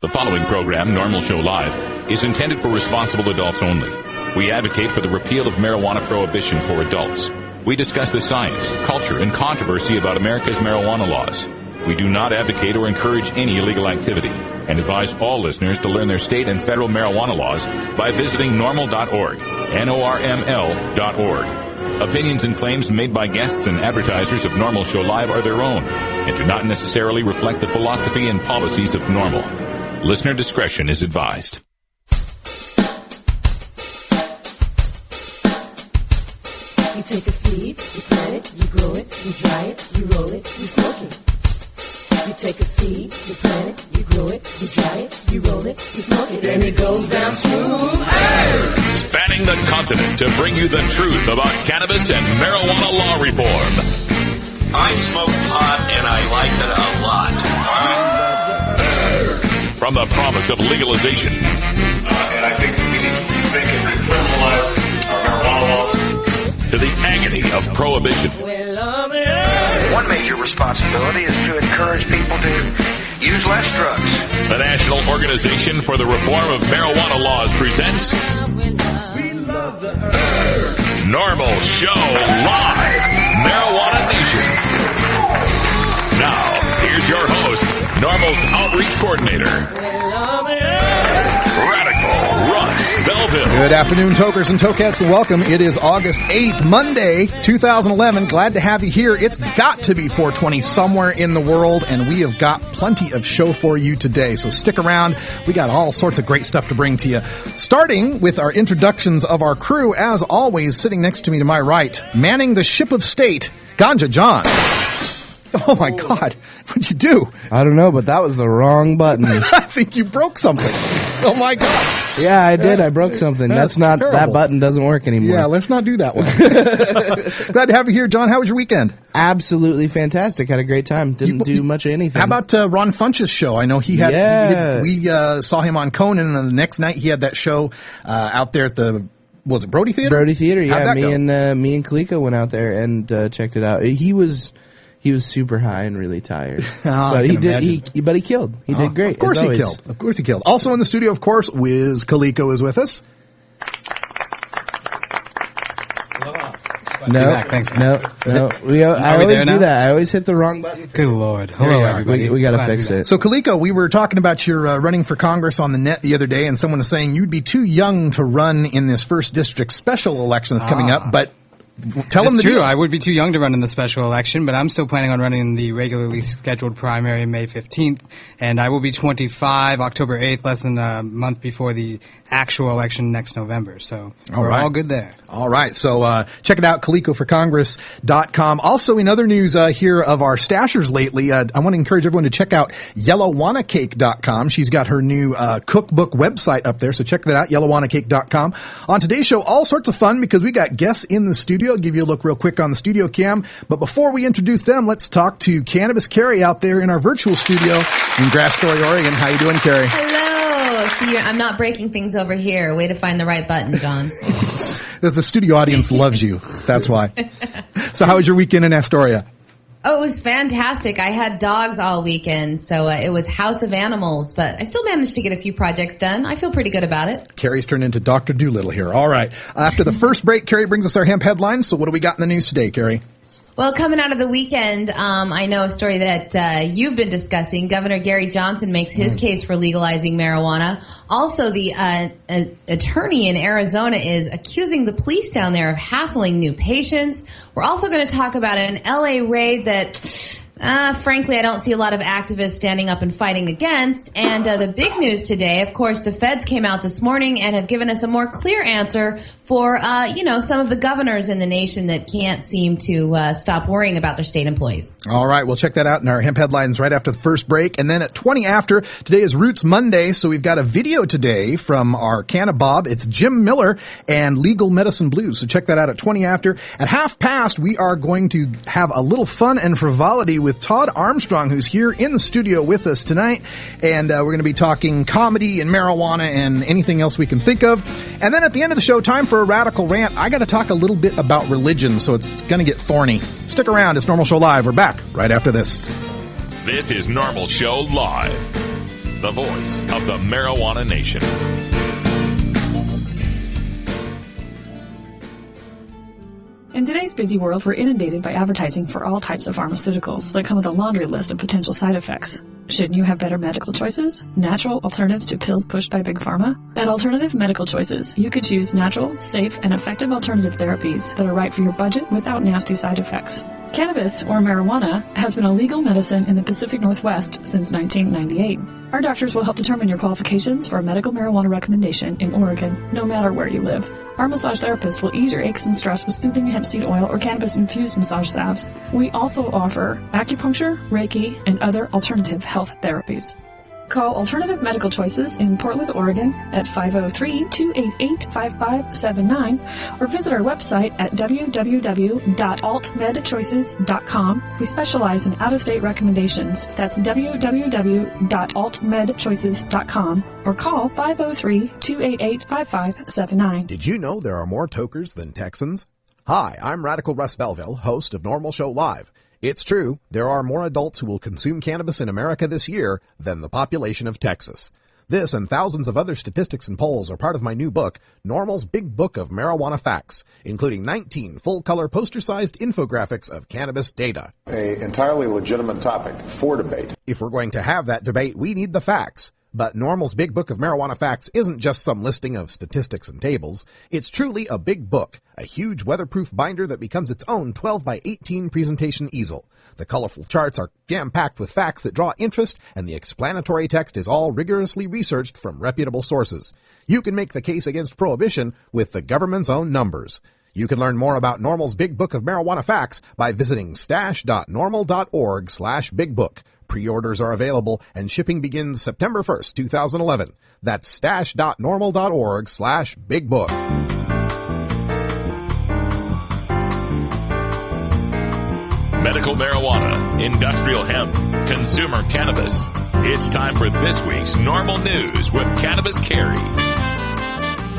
The following program, Norml Show Live, is intended for responsible adults only. We advocate for the repeal of marijuana prohibition for adults. We discuss the science, culture, and controversy about America's marijuana laws. We do not advocate or encourage any illegal activity and advise all listeners to learn their state and federal marijuana laws by visiting norml.org, Norml.org. Opinions and claims made by guests and advertisers of Norml Show Live are their own and do not necessarily reflect the philosophy and policies of Norml. Listener discretion is advised. You take a seed, you plant it, you grow it, you dry it, you roll it, you smoke it. You take a seed, you plant it, you grow it, you dry it, you roll it, you smoke it, and it goes down smooth. Hey! Spanning the continent to bring you the truth about cannabis and marijuana law reform. I smoke pot and I like it a lot. From the promise of legalization. And I think we need to think and decriminalize our marijuana laws. To the agony of prohibition. One major responsibility is to encourage people to use less drugs. The National Organization for the Reform of Marijuana Laws presents Norml Show Live, Marijuana Nation. Now, here's your host, Norml's outreach coordinator, Radical Russ Belville. Good afternoon, tokers and tokettes, and welcome. It is August 8th, Monday, 2011. Glad to have you here. It's got to be 420 somewhere in the world, and we have got plenty of show for you today. So stick around. We got all sorts of great stuff to bring to you. Starting with our introductions of our crew, as always, sitting next to me to my right, manning the ship of state, Ganja John. Oh my God. What'd you do? I don't know, but that was the wrong button. I think you broke something. Oh my God. Yeah, I did. I broke something. That's not, terrible. That button doesn't work anymore. Yeah, let's not do that one. Glad to have you here, John. How was your weekend? Absolutely fantastic. Had a great time. Didn't do much of anything. How about Ron Funch's show? I know he had, we saw him on Conan, and the next night he had that show out there at the, was it Brody Theater? Brody Theater, yeah. Me and Kaliko went out there and checked it out. He was super high and really tired. But he killed. He did great. Of course he killed. Of course he killed. Also in the studio, of course, Wiz Kaliko is with us. Thanks, guys. No. I always do that. I always hit the wrong button. Good Lord. Hello, everybody. We got to fix it. So, Kaliko, we were talking about your running for Congress on the net the other day, and someone was saying you'd be too young to run in this first district special election that's coming up, but tell them the true. deal. I would be too young to run in the special election, but I'm still planning on running in the regularly scheduled primary May 15th, and I will be 25 October 8th, less than a month before the actual election next November. So we're all good there. All right. So check it out, KalikoForCongress.com. Also, in other news here of our stashers lately, I want to encourage everyone to check out YellowWannaCake.com. She's got her new cookbook website up there, so check that out, YellowWannaCake.com. On today's show, all sorts of fun because we got guests in the studio. I'll give you a look real quick on the studio cam. But before we introduce them, let's talk to Cannabis Carrie out there in our virtual studio in Grass Story, Oregon. How you doing, Carrie? Hello. See, I'm not breaking things over here. Way to find the right button, John. The studio audience loves you. That's why. So how was your weekend in Astoria? Oh, it was fantastic. I had dogs all weekend, so it was House of Animals, but I still managed to get a few projects done. I feel pretty good about it. Carrie's turned into Dr. Doolittle here. All right. After the first break, Carrie brings us our hemp headlines. So what do we got in the news today, Carrie? Well, coming out of the weekend, I know a story that you've been discussing. Governor Gary Johnson makes his case for legalizing marijuana. Also, the attorney in Arizona is accusing the police down there of hassling new patients. We're also going to talk about an L.A. raid that, frankly, I don't see a lot of activists standing up and fighting against. And the big news today, of course, the feds came out this morning and have given us a more clear answer for, some of the governors in the nation that can't seem to stop worrying about their state employees. All right, we'll check that out in our hemp headlines right after the first break. And then at 20 after, today is Roots Monday, so we've got a video today from our Canna Bob. It's Jim Miller and Legal Medicine Blues, so check that out at 20 after. At half past, we are going to have a little fun and frivolity with Todd Armstrong, who's here in the studio with us tonight. And we're going to be talking comedy and marijuana and anything else we can think of. And then at the end of the show, time for a radical rant. I got to talk a little bit about religion, so it's going to get thorny. Stick around. It's Norml Show Live. We're back right after this. This is Norml Show Live. the voice of the marijuana nation. In today's busy world, we're inundated by advertising for all types of pharmaceuticals that come with a laundry list of potential side effects. Shouldn't you have better medical choices? Natural alternatives to pills pushed by Big Pharma? At Alternative Medical Choices, you could choose natural, safe, and effective alternative therapies that are right for your budget without nasty side effects. Cannabis, or marijuana, has been a legal medicine in the Pacific Northwest since 1998. Our doctors will help determine your qualifications for a medical marijuana recommendation in Oregon, no matter where you live. Our massage therapists will ease your aches and stress with soothing hemp seed oil or cannabis-infused massage salves. We also offer acupuncture, Reiki, and other alternative health therapies. Call Alternative Medical Choices in Portland, Oregon at 503-288-5579 or visit our website at www.altmedchoices.com. We specialize in out-of-state recommendations. That's www.altmedchoices.com or call 503-288-5579. Did you know there are more tokers than Texans? Hi, I'm Radical Russ Belville, host of Norml Show Live. It's true, there are more adults who will consume cannabis in America this year than the population of Texas. This and thousands of other statistics and polls are part of my new book, Norml's Big Book of Marijuana Facts, including 19 full-color poster-sized infographics of cannabis data. An entirely legitimate topic for debate. If we're going to have that debate, we need the facts. But Norml's Big Book of Marijuana Facts isn't just some listing of statistics and tables. It's truly a big book, a huge weatherproof binder that becomes its own 12 by 18 presentation easel. The colorful charts are jam-packed with facts that draw interest, and the explanatory text is all rigorously researched from reputable sources. You can make the case against prohibition with the government's own numbers. You can learn more about Norml's Big Book of Marijuana Facts by visiting stash.norml.org/bigbook. Pre-orders are available and shipping begins September 1st, 2011. That's stash.norml.org/bigbook. Medical marijuana, industrial hemp, consumer cannabis. It's time for this week's Norml News with Cannabis Carrie.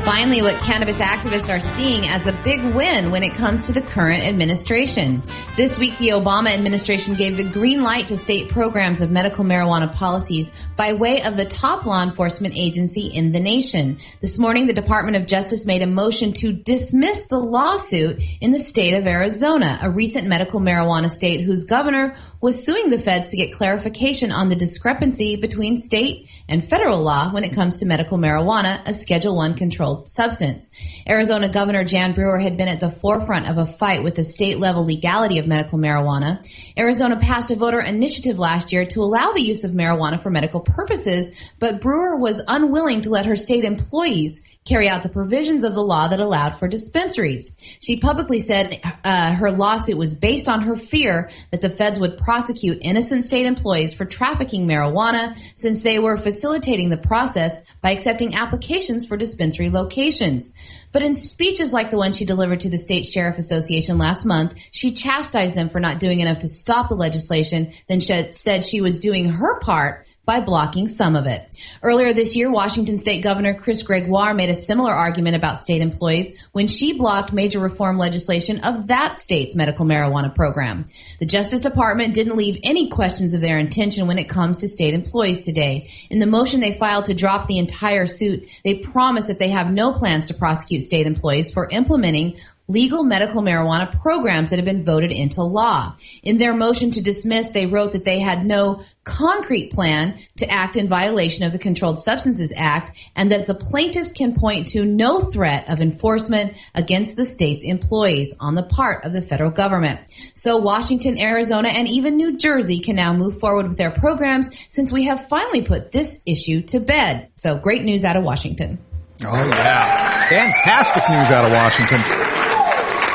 Finally, what cannabis activists are seeing as a big win when it comes to the current administration. This week, the Obama administration gave the green light to state programs of medical marijuana policies by way of the top law enforcement agency in the nation. This morning, the Department of Justice made a motion to dismiss the lawsuit in the state of Arizona, a recent medical marijuana state whose governor was suing the feds to get clarification on the discrepancy between state and federal law when it comes to medical marijuana, a Schedule I controlled substance. Arizona Governor Jan Brewer had been at the forefront of a fight with the state-level legality of medical marijuana. Arizona passed a voter initiative last year to allow the use of marijuana for medical purposes, but Brewer was unwilling to let her state employees carry out the provisions of the law that allowed for dispensaries. She publicly said her lawsuit was based on her fear that the feds would prosecute innocent state employees for trafficking marijuana since they were facilitating the process by accepting applications for dispensary locations. But in speeches like the one she delivered to the State Sheriff Association last month, she chastised them for not doing enough to stop the legislation, then said she was doing her part by blocking some of it. Earlier this year, Washington State Governor Chris Gregoire made a similar argument about state employees when she blocked major reform legislation of that state's medical marijuana program. The Justice Department didn't leave any questions of their intention when it comes to state employees today. In the motion they filed to drop the entire suit, they promised that they have no plans to prosecute state employees for implementing legal medical marijuana programs that have been voted into law. In their motion to dismiss, they wrote that they had no concrete plan to act in violation of the Controlled Substances Act and that the plaintiffs can point to no threat of enforcement against the state's employees on the part of the federal government. So Washington, Arizona, and even New Jersey can now move forward with their programs since we have finally put this issue to bed. So great news out of Washington. Oh, yeah. Fantastic news out of Washington.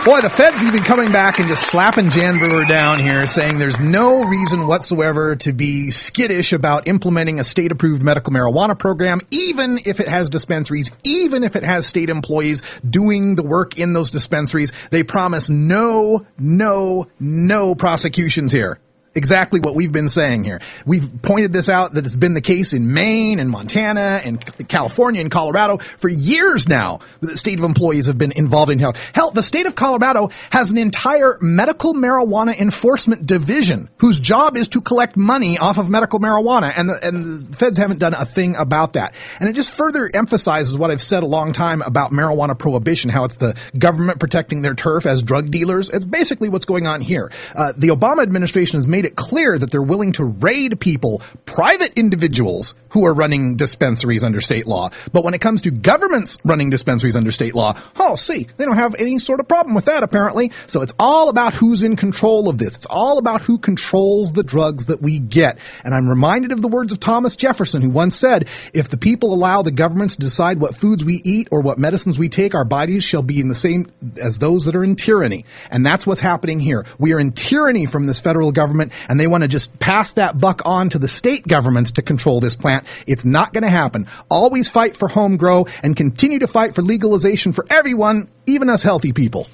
Boy, the feds even coming back and just slapping Jan Brewer down here, saying there's no reason whatsoever to be skittish about implementing a state-approved medical marijuana program, even if it has dispensaries, even if it has state employees doing the work in those dispensaries. They promise no prosecutions here. Exactly what we've been saying here. We've pointed this out that it's been the case in Maine and Montana and California and Colorado for years now. The state of employees have been involved in health. Hell, the state of Colorado has an entire medical marijuana enforcement division whose job is to collect money off of medical marijuana, and the feds haven't done a thing about that. And it just further emphasizes what I've said a long time about marijuana prohibition, how it's the government protecting their turf as drug dealers. It's basically what's going on here. The Obama administration has made it clear that they're willing to raid people, private individuals who are running dispensaries under state law. But when it comes to governments running dispensaries under state law, they don't have any sort of problem with that apparently. So it's all about who's in control of this. It's all about who controls the drugs that we get. And I'm reminded of the words of Thomas Jefferson, who once said, if the people allow the governments to decide what foods we eat or what medicines we take, our bodies shall be in the same as those that are in tyranny. And that's what's happening here. We are in tyranny from this federal government, and they want to just pass that buck on to the state governments to control this plant. It's not going to happen. Always fight for home grow and continue to fight for legalization for everyone, even us healthy people.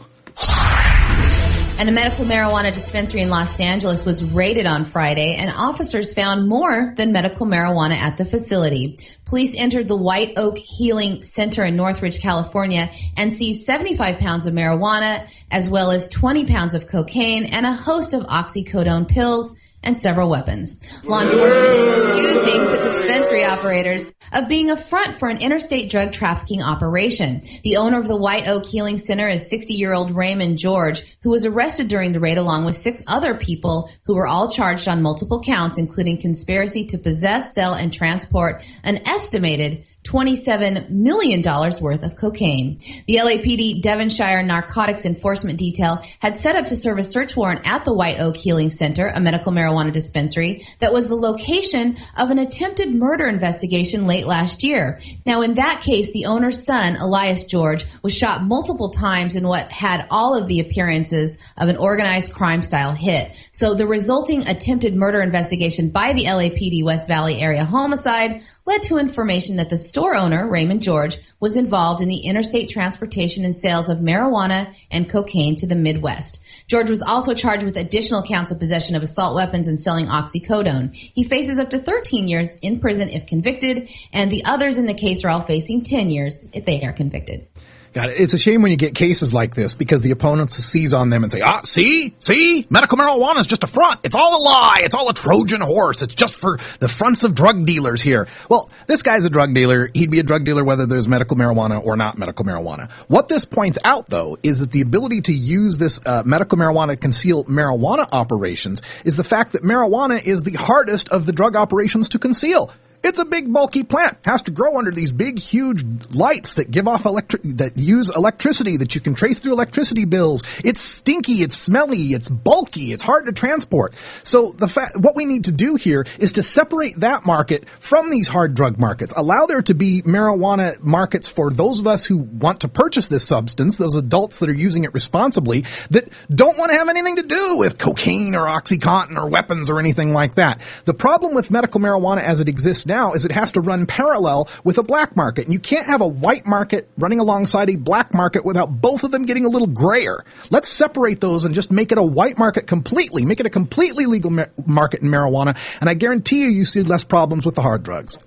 And a medical marijuana dispensary in Los Angeles was raided on Friday, and officers found more than medical marijuana at the facility. Police entered the White Oak Healing Center in Northridge, California, and seized 75 pounds of marijuana, as well as 20 pounds of cocaine and a host of oxycodone pills and several weapons. Law enforcement is accusing the dispensary operators of being a front for an interstate drug trafficking operation. The owner of the White Oak Healing Center is 60-year-old Raymond George, who was arrested during the raid along with 6 other people who were all charged on multiple counts, including conspiracy to possess, sell, and transport an estimated $27 million worth of cocaine. The LAPD Devonshire Narcotics Enforcement Detail had set up to serve a search warrant at the White Oak Healing Center, a medical marijuana dispensary that was the location of an attempted murder investigation late last year. Now, in that case, the owner's son, Elias George, was shot multiple times in what had all of the appearances of an organized crime-style hit. So the resulting attempted murder investigation by the LAPD West Valley Area Homicide led to information that the store owner, Raymond George, was involved in the interstate transportation and sales of marijuana and cocaine to the Midwest. George was also charged with additional counts of possession of assault weapons and selling oxycodone. He faces up to 13 years in prison if convicted, and the others in the case are all facing 10 years if they are convicted. God, it's a shame when you get cases like this because the opponents seize on them and say, see, medical marijuana is just a front. It's all a lie. It's all a Trojan horse. It's just for the fronts of drug dealers here. Well, this guy's a drug dealer. He'd be a drug dealer whether there's medical marijuana or not medical marijuana. What this points out, though, is that the ability to use this medical marijuana to conceal marijuana operations is the fact that marijuana is the hardest of the drug operations to conceal. It's a big, bulky plant. Has to grow under these big, huge lights that give off that use electricity that you can trace through electricity bills. It's stinky, it's smelly, it's bulky, it's hard to transport. So what we need to do here is to separate that market from these hard drug markets. Allow there to be marijuana markets for those of us who want to purchase this substance, those adults that are using it responsibly, that don't want to have anything to do with cocaine or OxyContin or weapons or anything like that. The problem with medical marijuana as it exists now is it has to run parallel with a black market. And you can't have a white market running alongside a black market without both of them getting a little grayer. Let's separate those and just make it a white market completely. Make it a completely legal market in marijuana. And I guarantee you see less problems with the hard drugs.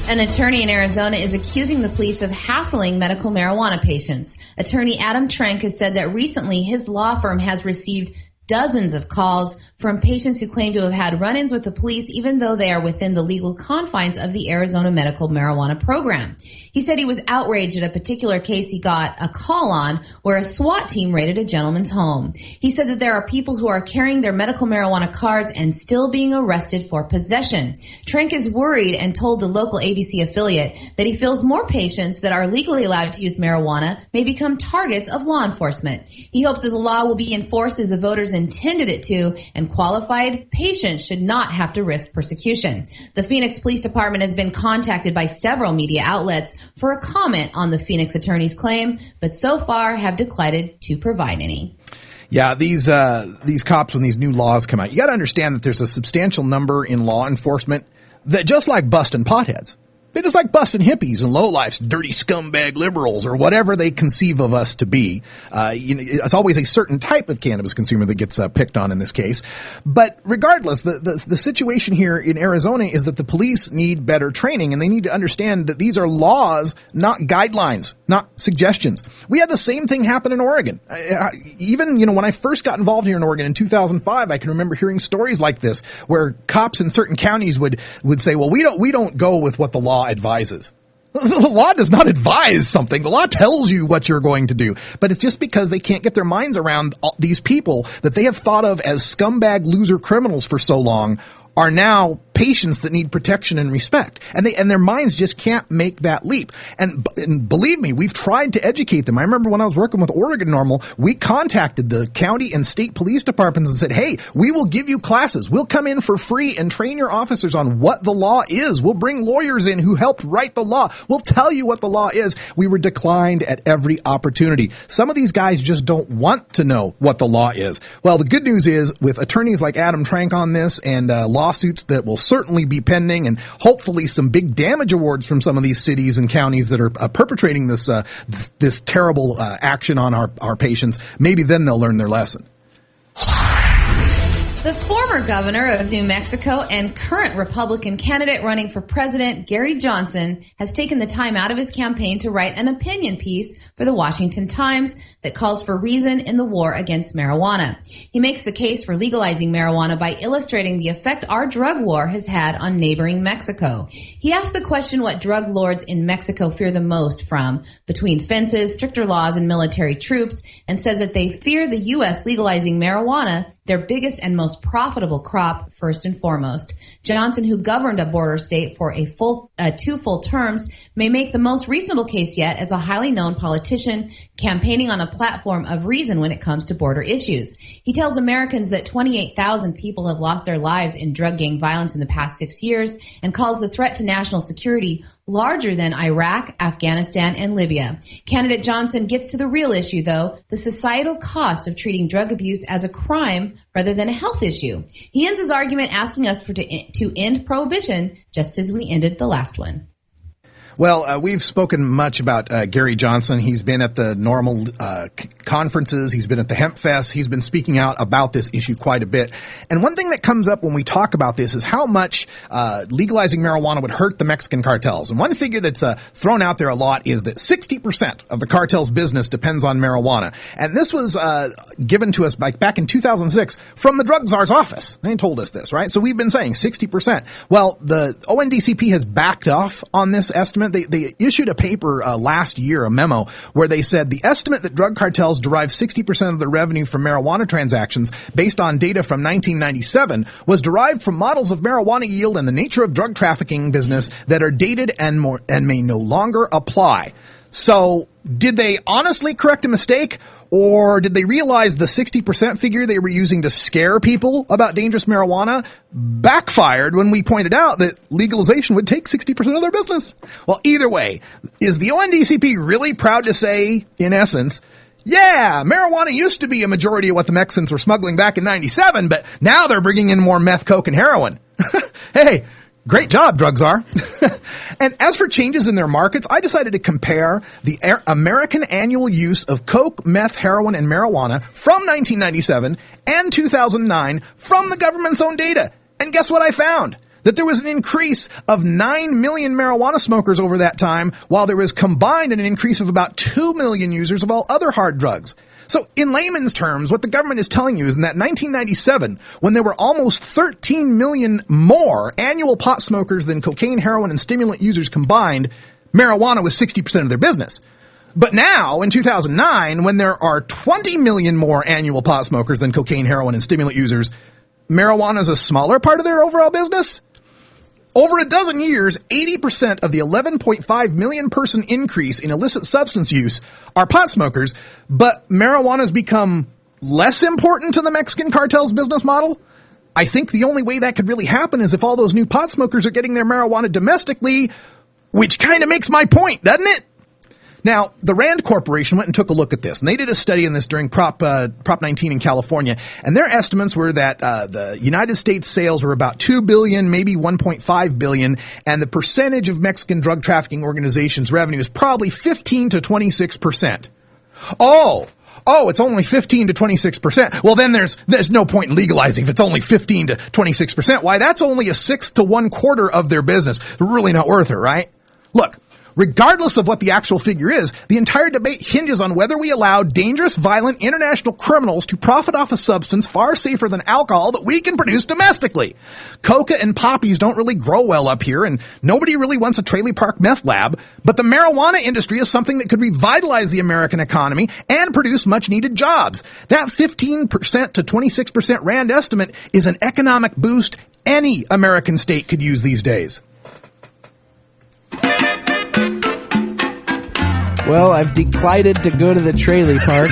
An attorney in Arizona is accusing the police of hassling medical marijuana patients. Attorney Adam Trank has said that recently his law firm has received dozens of calls from patients who claim to have had run-ins with the police even though they are within the legal confines of the Arizona medical marijuana program. He said he was outraged at a particular case he got a call on where a SWAT team raided a gentleman's home. He said that there are people who are carrying their medical marijuana cards and still being arrested for possession. Trank is worried and told the local ABC affiliate that he feels more patients that are legally allowed to use marijuana may become targets of law enforcement. He hopes that the law will be enforced as the voters intended it to, and qualified patients should not have to risk persecution. The Phoenix Police Department has been contacted by several media outlets for a comment on the Phoenix attorney's claim, but so far have declined to provide any. Yeah, these cops, when these new laws come out, you got to understand that there's a substantial number in law enforcement that just like busting potheads. They just like busting hippies and lowlifes, dirty scumbag liberals, or whatever they conceive of us to be. It's always a certain type of cannabis consumer that gets picked on in this case. But regardless, the situation here in Arizona is that the police need better training, and they need to understand that these are laws, not guidelines, not suggestions. We had the same thing happen in Oregon. Even, when I first got involved here in Oregon in 2005, I can remember hearing stories like this where cops in certain counties would say, well, we don't go with what the law advises. The law does not advise something. The law tells you what you're going to do. But it's just because they can't get their minds around these people that they have thought of as scumbag loser criminals for so long are now patients that need protection and respect. And their minds just can't make that leap. And believe me, we've tried to educate them. I remember when I was working with Oregon Norml, we contacted the county and state police departments and said, hey, we will give you classes. We'll come in for free and train your officers on what the law is. We'll bring lawyers in who helped write the law. We'll tell you what the law is. We were declined at every opportunity. Some of these guys just don't want to know what the law is. Well, the good news is with attorneys like Adam Trank on this and lawsuits that will certainly be pending, and hopefully some big damage awards from some of these cities and counties that are perpetrating this terrible action on our patients. Maybe then they'll learn their lesson. The former governor of New Mexico and current Republican candidate running for president, Gary Johnson, has taken the time out of his campaign to write an opinion piece for the Washington Times that calls for reason in the war against marijuana. He makes the case for legalizing marijuana by illustrating the effect our drug war has had on neighboring Mexico. He asks the question what drug lords in Mexico fear the most from, between fences, stricter laws, and military troops, and says that they fear the U.S. legalizing marijuana, their biggest and most profitable crop, first and foremost. Johnson, who governed a border state for two full terms, may make the most reasonable case yet as a highly known politician campaigning on a platform of reason when it comes to border issues. He tells Americans that 28,000 people have lost their lives in drug gang violence in the past 6 years and calls the threat to national security larger than Iraq, Afghanistan, and Libya. Candidate Johnson gets to the real issue, though, the societal cost of treating drug abuse as a crime rather than a health issue. He ends his argument asking us to end prohibition just as we ended the last one. Well, we've spoken much about Gary Johnson. He's been at the Norml conferences. He's been at the Hemp Fest. He's been speaking out about this issue quite a bit. And one thing that comes up when we talk about this is how much legalizing marijuana would hurt the Mexican cartels. And one figure that's thrown out there a lot is that 60% of the cartel's business depends on marijuana. And this was given to us back in 2006 from the drug czar's office. They told us this, right? So we've been saying 60%. Well, the ONDCP has backed off on this estimate. They issued a paper last year, a memo, where they said the estimate that drug cartels derive 60% of their revenue from marijuana transactions based on data from 1997 was derived from models of marijuana yield and the nature of drug trafficking business that are dated and may no longer apply. So did they honestly correct a mistake, or did they realize the 60% figure they were using to scare people about dangerous marijuana backfired when we pointed out that legalization would take 60% of their business? Well, either way, is the ONDCP really proud to say, in essence, yeah, marijuana used to be a majority of what the Mexicans were smuggling back in 97, but now they're bringing in more meth, coke, and heroin. Hey, great job, drug czar. And as for changes in their markets, I decided to compare the American annual use of coke, meth, heroin, and marijuana from 1997 and 2009 from the government's own data. And guess what I found? That there was an increase of 9 million marijuana smokers over that time, while there was combined an increase of about 2 million users of all other hard drugs. So in layman's terms, what the government is telling you is in that 1997, when there were almost 13 million more annual pot smokers than cocaine, heroin, and stimulant users combined, marijuana was 60% of their business. But now, in 2009, when there are 20 million more annual pot smokers than cocaine, heroin, and stimulant users, marijuana is a smaller part of their overall business? Over a dozen years, 80% of the 11.5 million person increase in illicit substance use are pot smokers, but marijuana has become less important to the Mexican cartel's business model? I think the only way that could really happen is if all those new pot smokers are getting their marijuana domestically, which kind of makes my point, doesn't it? Now, the Rand Corporation went and took a look at this, and they did a study on this during Prop 19 in California, and their estimates were that the United States sales were about $2 billion, maybe $1.5 billion, and the percentage of Mexican drug trafficking organizations' revenue is probably 15 to 26%. Oh, it's only 15 to 26%. Well, then there's no point in legalizing if it's only 15 to 26%. Why, that's only a sixth to 1/4 of their business. Really not worth it, right? Look, regardless of what the actual figure is, the entire debate hinges on whether we allow dangerous, violent, international criminals to profit off a substance far safer than alcohol that we can produce domestically. Coca and poppies don't really grow well up here, and nobody really wants a trailer park meth lab, but the marijuana industry is something that could revitalize the American economy and produce much-needed jobs. That 15% to 26% Rand estimate is an economic boost any American state could use these days. Well, I've declined to go to the trailer park.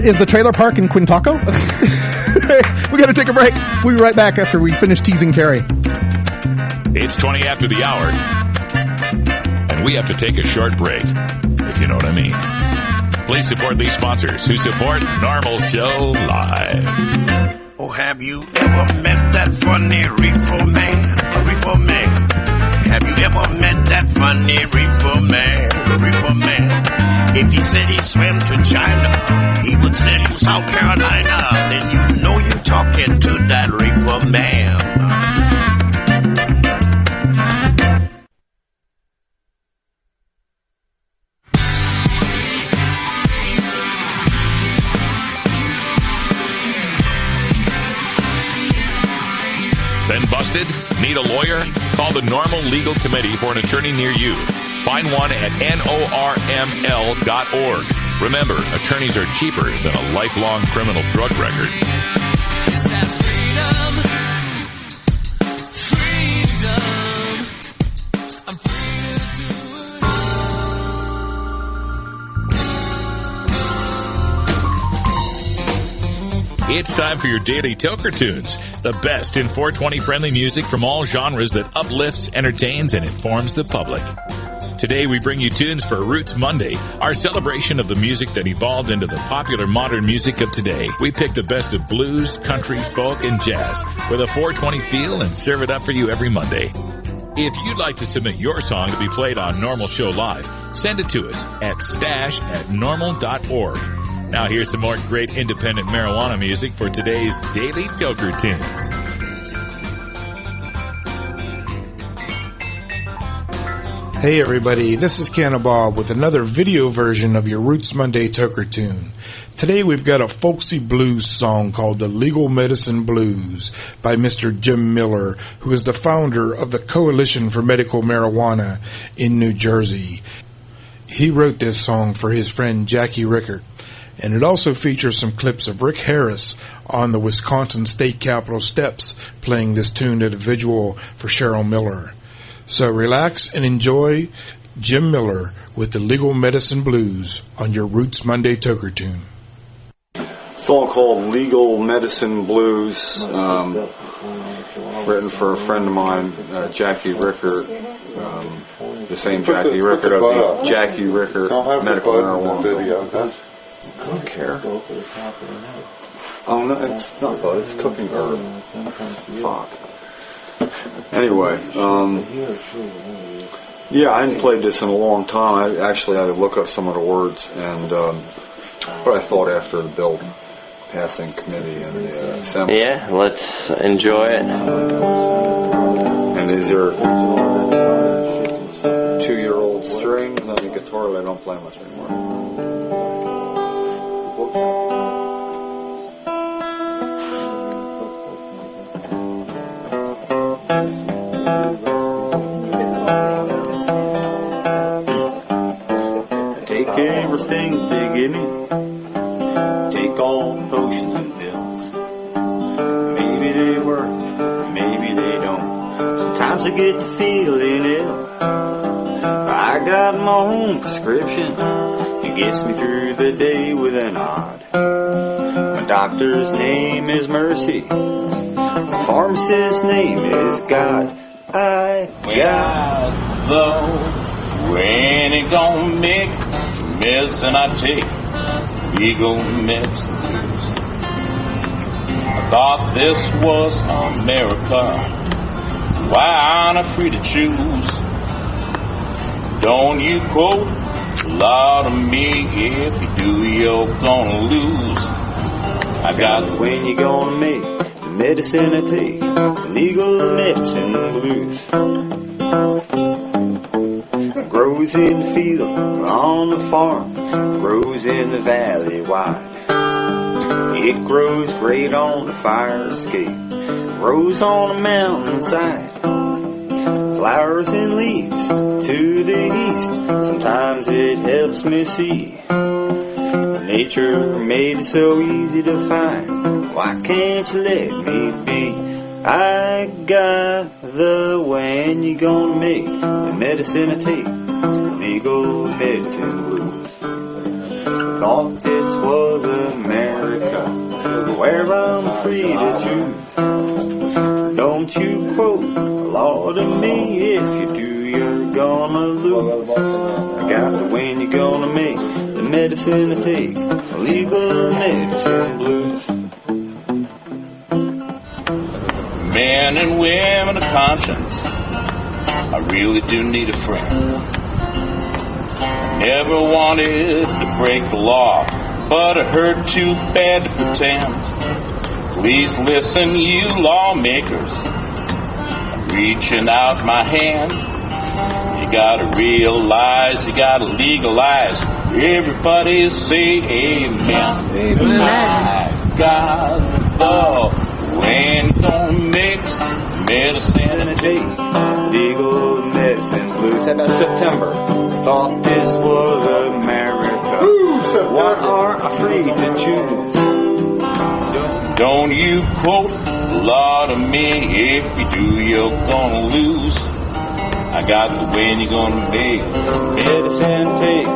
Is the trailer park in Quintaco? We got to take a break. We'll be right back after we finish teasing Carrie. It's 20 after the hour, and we have to take a short break, if you know what I mean. Please support these sponsors who support Norml Show Live. Oh, have you ever met that funny reefer man? A reefer man. Have you ever met that funny reefer man? A reefer man. If he said he swam to China, he would say to South Carolina. Then you know you're talking to that reefer man. Been busted? Need a lawyer? Call the Norml Legal Committee for an attorney near you. Find one at norml.org. Remember, attorneys are cheaper than a lifelong criminal drug record. It's that freedom. I'm free to do it. It's time for your daily Toker Tunes, the best in 420 friendly music from all genres that uplifts, entertains, and informs the public. Today we bring you tunes for Roots Monday, our celebration of the music that evolved into the popular modern music of today. We pick the best of blues, country, folk, and jazz with a 420 feel and serve it up for you every Monday. If you'd like to submit your song to be played on Norml Show Live, send it to us at stash@norml.org. Now here's some more great independent marijuana music for today's Daily Toker Tunes. Hey everybody, this is Canna Bob with another video version of your Roots Monday Toker Tune. Today we've got a folksy blues song called The Legal Medicine Blues by Mr. Jim Miller, who is the founder of the Coalition for Medical Marijuana in New Jersey. He wrote this song for his friend Jackie Rickert, and it also features some clips of Rick Harris on the Wisconsin State Capitol steps playing this tune at a visual for Cheryl Miller. So relax and enjoy Jim Miller with the Legal Medicine Blues on your Roots Monday Toker Tune. Song called Legal Medicine Blues, written for a friend of mine, Jackie Rickert, the same Jackie Rickert of the Jackie Rickert Medical Marijuana Video. I don't care. Oh no, it's not bud, it's cooking herb. Fuck. Anyway, yeah, I hadn't played this in a long time. I had to look up some of the words and what I thought after the bill passing committee and the assembly. Yeah, let's enjoy it. And these are 2-year-old strings on the guitar that I don't play much anymore. Take everything they give me. Take all the potions and pills. Maybe they work, maybe they don't. Sometimes I get to feeling ill. I got my own prescription. It gets me through the day with a nod. My doctor's name is Mercy. My pharmacist's name is God. I got the When it gonna make medicine I take, legal medicine blues. I thought this was America. Why aren't I free to choose? Don't you quote a lot of me. If you do, you're gonna lose. I got when you gonna make the medicine I take, legal medicine blues. Grows in the field, on the farm, grows in the valley wide. It grows great on the fire escape, grows on a mountainside. Flowers and leaves to the east, sometimes it helps me see. Nature made it so easy to find, why can't you let me be? I got the when you gonna make the medicine I take, legal medicine blues. Thought this was America, where I'm free to choose. Don't you quote a lot of me, if you do you're gonna lose. I got the when you gonna make the medicine I take, legal medicine blues. Men and women of conscience, I really do need a friend. I never wanted to break the law, but I heard too bad to pretend. Please listen, you lawmakers, I'm reaching out my hand. You gotta realize, you gotta legalize. Everybody say amen. Amen. I got the when you gonna mix medicine and take, legal medicine blues. How about September? Thought this was America. Why aren't I free to choose? Don't you quote a lot of me. If you do, you're gonna lose. I got the when you're gonna make medicine take,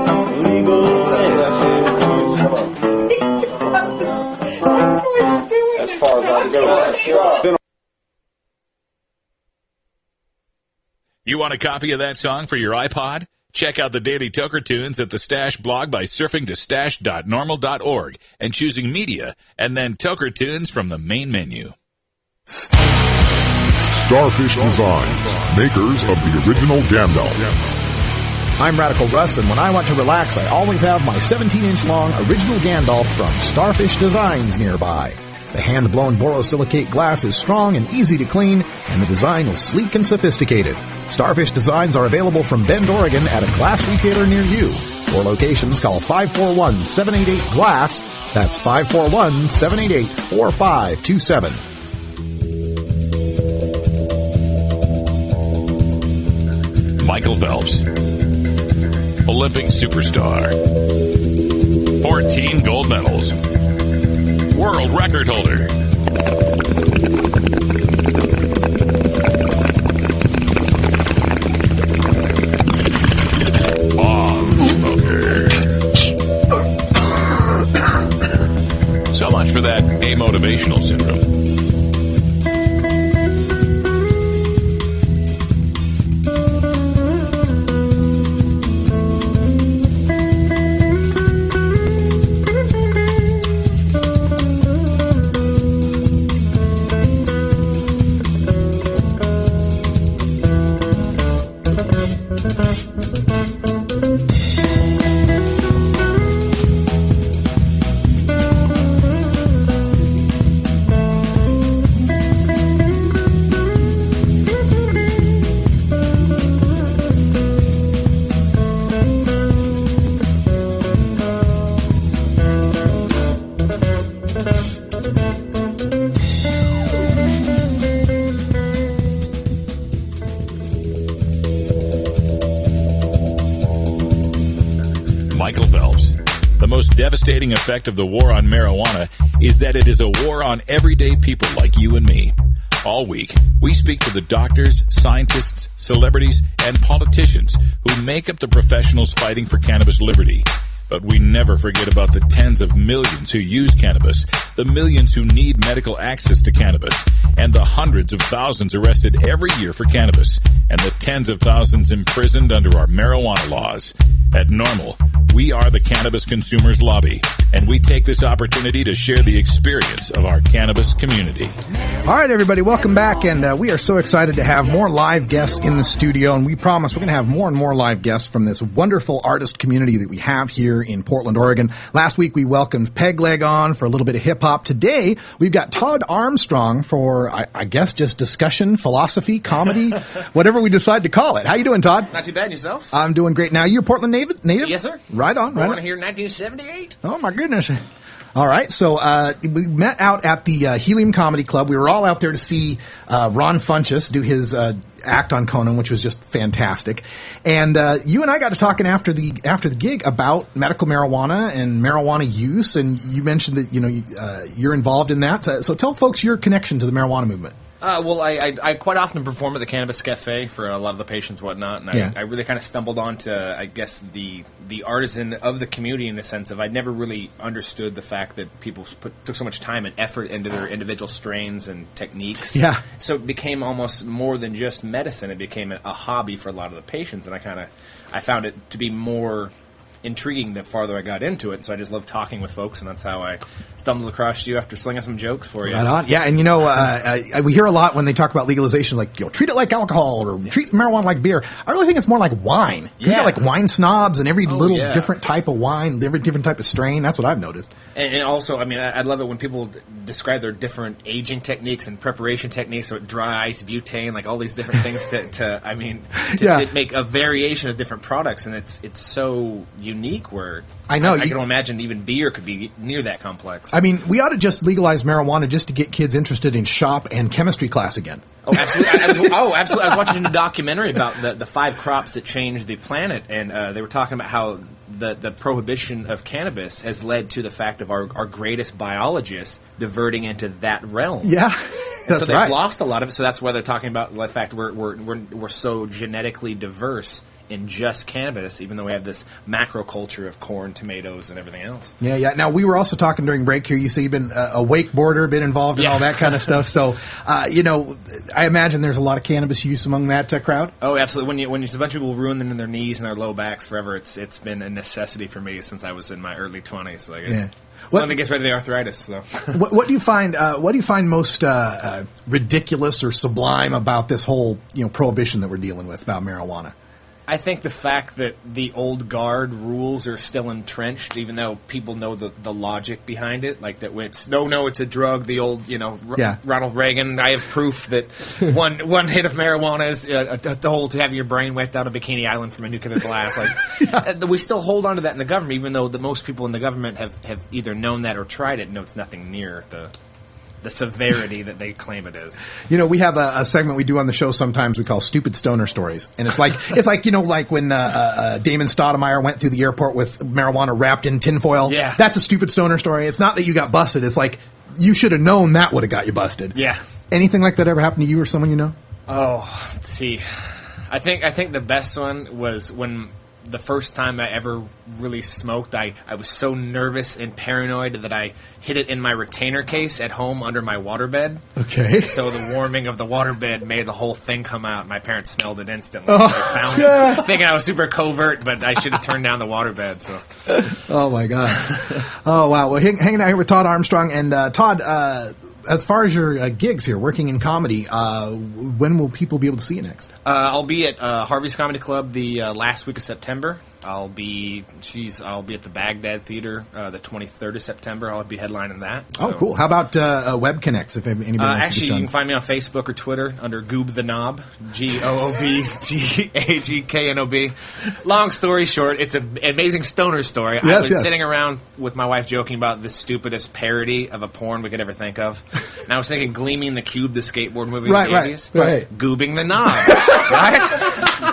legal medicine blues. As far as I go. You want a copy of that song for your iPod? Check out the Daily Toker Tunes at the Stash blog by surfing to stash.norml.org and choosing Media, and then Toker Tunes from the main menu. Starfish Designs, makers of the original Gandalf. I'm Radical Russ, and when I want to relax, I always have my 17-inch long original Gandalf from Starfish Designs nearby. The hand-blown borosilicate glass is strong and easy to clean, and the design is sleek and sophisticated. Starfish Designs are available from Bend, Oregon at a glass retailer near you. For locations, call 541-788-GLASS. That's 541-788-4527. Michael Phelps, Olympic superstar, 14 gold medals, world record holder. Bomb smoker. So much for that amotivational syndrome. Michael Phelps. The most devastating effect of the war on marijuana is that it is a war on everyday people like you and me. All week, we speak to the doctors, scientists, celebrities, and politicians who make up the professionals fighting for cannabis liberty. But we never forget about the tens of millions who use cannabis, the millions who need medical access to cannabis, and the hundreds of thousands arrested every year for cannabis, and the tens of thousands imprisoned under our marijuana laws. At Norml, we are the Cannabis Consumers Lobby, and we take this opportunity to share the experience of our cannabis community. All right, everybody, welcome back, and we are so excited to have more live guests in the studio, and we promise we're going to have more and more live guests from this wonderful artist community that we have here in Portland, Oregon. Last week, we welcomed Pegleg on for a little bit of hip-hop. Today, we've got Todd Armstrong for, I guess, just discussion, philosophy, comedy, whatever we decide to call it. How you doing, Todd? Not too bad, yourself? I'm doing great. Now, you're a Portland native? Yes, sir. Right on, right on. Born here in 1978. Oh, my goodness. All right, so we met out at the Helium Comedy Club. We were all out there to see Ron Funches do his act on Conan, which was just fantastic. And you and I got to talking after the gig about medical marijuana and marijuana use, and you mentioned that you're involved in that. So tell folks your connection to the marijuana movement. Well, I quite often perform at the Cannabis Cafe for a lot of the patients and whatnot, and I really kind of stumbled onto, I guess, the artisan of the community in the sense of I'd never really understood the fact that people took so much time and effort into their individual strains and techniques. Yeah. So it became almost more than just medicine. It became a hobby for a lot of the patients, and I found it to be more intriguing the farther I got into it, so I just love talking with folks, and that's how I stumbled across you after slinging some jokes for you. Right on. Yeah, and we hear a lot when they talk about legalization, like, treat it like alcohol or treat marijuana like beer. I really think it's more like wine. You got like wine snobs and every little different type of wine, every different type of strain. That's what I've noticed. And also, I mean, I love it when people describe their different aging techniques and preparation techniques, so dry ice, butane, like all these different things to make a variation of different products, and it's so unique where I can imagine even beer could be near that complex. I mean, we ought to just legalize marijuana just to get kids interested in shop and chemistry class again. Oh, absolutely. Absolutely. I was watching a documentary about the 5 crops that changed the planet, and they were talking about how the prohibition of cannabis has led to the fact of our greatest biologists diverting into that realm. Yeah. So they've lost a lot of it, so that's why they're talking about the fact we're so genetically diverse in just cannabis, even though we have this macro culture of corn, tomatoes, and everything else. Yeah. Now, we were also talking during break here. You say you've been a wakeboarder, been involved in all that kind of stuff. So, I imagine there's a lot of cannabis use among that crowd. Oh, absolutely. When you see a bunch of people ruining their knees and their low backs forever, it's been a necessity for me since I was in my early 20s. Something gets rid of the arthritis. So, what do you find? What do you find most ridiculous or sublime about this whole prohibition that we're dealing with about marijuana? I think the fact that the old guard rules are still entrenched, even though people know the logic behind it, like that it's it's a drug. The old, Ronald Reagan. I have proof that one hit of marijuana is a toll to have your brain wiped out of Bikini Island from a nuclear blast. We still hold on to that in the government, even though most people in the government have either known that or tried it. No, it's nothing near the severity that they claim it is. We have a segment we do on the show sometimes we call Stupid Stoner Stories. And it's like when Damon Stoudemire went through the airport with marijuana wrapped in tinfoil. Yeah. That's a stupid stoner story. It's not that you got busted. It's like you should have known that would have got you busted. Yeah. Anything like that ever happened to you or someone you know? Oh, let's see. I think the best one was when the first time I ever really smoked, I was so nervous and paranoid that I hid it in my retainer case at home under my waterbed. Okay. So the warming of the waterbed made the whole thing come out. My parents smelled it instantly. Oh, they found it, thinking I was super covert, but I should have turned down the waterbed. So. Oh, my God. Oh, wow. Well, hanging out here with Todd Armstrong. And Todd, as far as your gigs here, working in comedy, when will people be able to see you next? I'll be at Harvey's Comedy Club the last week of September. I'll be at the Baghdad Theater the 23rd of September. I'll be headlining that. So. Oh, cool. How about Web Connects, if anybody wants to actually, you can find me on Facebook or Twitter under Goob the Knob, GOOBTAGKNOB. Long story short, it's an amazing stoner story. I was sitting around with my wife joking about the stupidest parody of a porn we could ever think of. And I was thinking Gleaming the Cube, the skateboard movie in the 80s. Right. Goobing the Knob.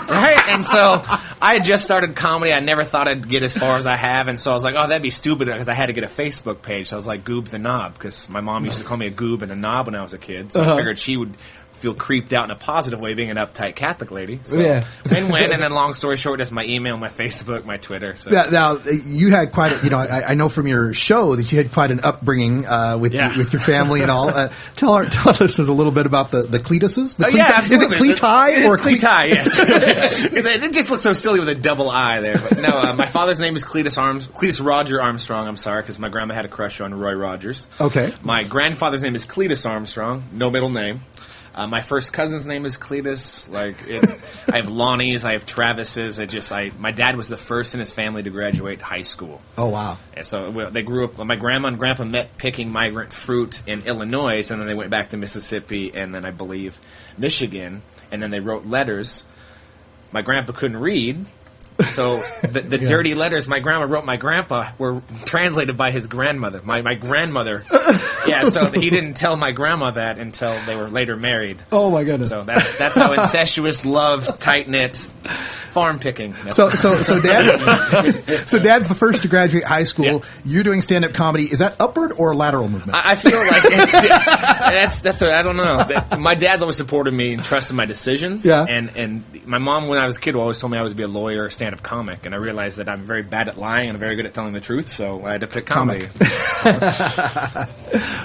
Right? And so I had just started comedy. I never thought I'd get as far as I have, and so I was like, oh, that'd be stupid, because I had to get a Facebook page. So I was like, Goob the Knob, because my mom used to call me a goob and a knob when I was a kid, so I figured she would feel creeped out in a positive way being an uptight Catholic lady. So Yeah. win-win, and then long story short, that's my email, my Facebook, my Twitter. So. Now, you had quite a, I know from your show that you had quite an upbringing with your family and all. Tell our listeners a little bit about the Cletuses. Absolutely. Is it Cletai or Cletai? Yes. It just looks so silly with a double I there. But no, my father's name is Cletus Roger Armstrong. I'm sorry, because my grandma had a crush on Roy Rogers. Okay. My grandfather's name is Cletus Armstrong. No middle name. My first cousin's name is Cletus. I have Lonnie's, I have Travis's. My dad was the first in his family to graduate high school. Oh, wow. And so they grew up, my grandma and grandpa met picking migrant fruit in Illinois, and then they went back to Mississippi, and then I believe Michigan, and then they wrote letters. My grandpa couldn't read, so the dirty letters my grandma wrote my grandpa were translated by his grandmother. My grandmother. Yeah, so he didn't tell my grandma that until they were later married. Oh, my goodness. So that's how incestuous, love, tight-knit farm picking. So Dad's the first to graduate high school. Yeah. You're doing stand-up comedy. Is that upward or lateral movement? I feel like I don't know. My dad's always supported me and trusted my decisions. Yeah. And my mom, when I was a kid, always told me I was to be a lawyer or stand-up comic. And I realized that I'm very bad at lying and I'm very good at telling the truth, so I had to pick comedy.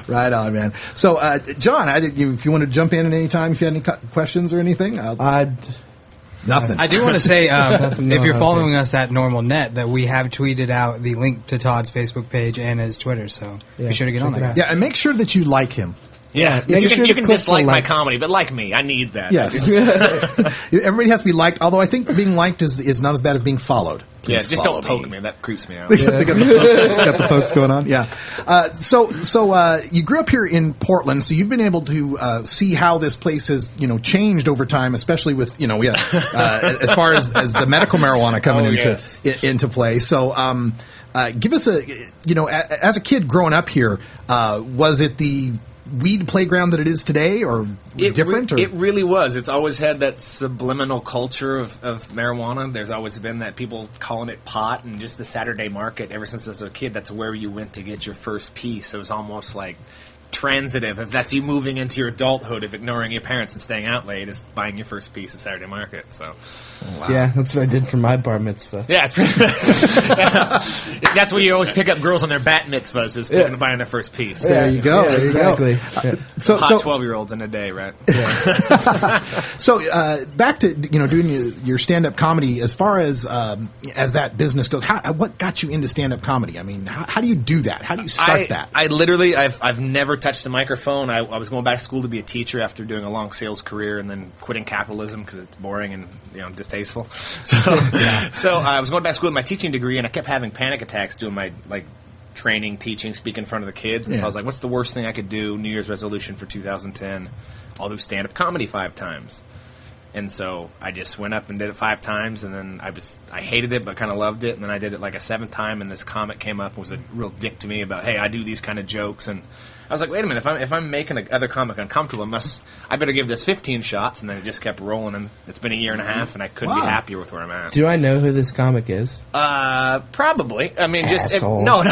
Right on, man. So, John, if you want to jump in at any time, if you had any questions or anything, nothing. I do want to say, if you're following us at Norml.net, that we have tweeted out the link to Todd's Facebook page and his Twitter, so be sure to get on that. Yeah, and make sure that you like him. Yeah, you can dislike my comedy, but like me. I need that. Yes. Everybody has to be liked, although I think being liked is not as bad as being followed. Please just don't poke me. That creeps me out. They got the pokes going on. Yeah. So you grew up here in Portland, so you've been able to see how this place has changed over time, especially with as far as the medical marijuana coming into play. So give us as a kid growing up here, was it the weed playground that it is today, or different? It really was. It's always had that subliminal culture of marijuana. There's always been that people calling it pot, and just the Saturday market. Ever since I was a kid, that's where you went to get your first piece. It was almost like transitive. If that's you moving into your adulthood, of ignoring your parents and staying out late, is buying your first piece at Saturday market. So, wow. Yeah, that's what I did for my bar mitzvah. Yeah, that's where you always pick up girls on their bat mitzvahs, is buying their first piece. There you go. Yeah, exactly. So hot 12-year-olds in a day, right? Yeah. So back to doing your stand-up comedy. As far as that business goes, what got you into stand-up comedy? I mean, how do you do that? How do you start that? I literally, I've never touched a microphone. I was going back to school to be a teacher after doing a long sales career and then quitting capitalism because it's boring and distasteful. So, so I was going back to school with my teaching degree, and I kept having panic attacks doing my training, teaching, speaking in front of the kids. And so I was like, what's the worst thing I could do? New Year's resolution for 2010. I'll do stand-up comedy 5 times. And so I just went up and did it 5 times, and then I hated it but kind of loved it, and then I did it like a 7th time, and this comic came up and was a real dick to me about, hey, I do these kind of jokes, and I was like, wait a minute, if I'm making another comic uncomfortable, I better give this 15 shots, and then it just kept rolling, and it's been a year and a half, and I couldn't be happier with where I'm at. Do I know who this comic is? Probably. I mean, Asshole.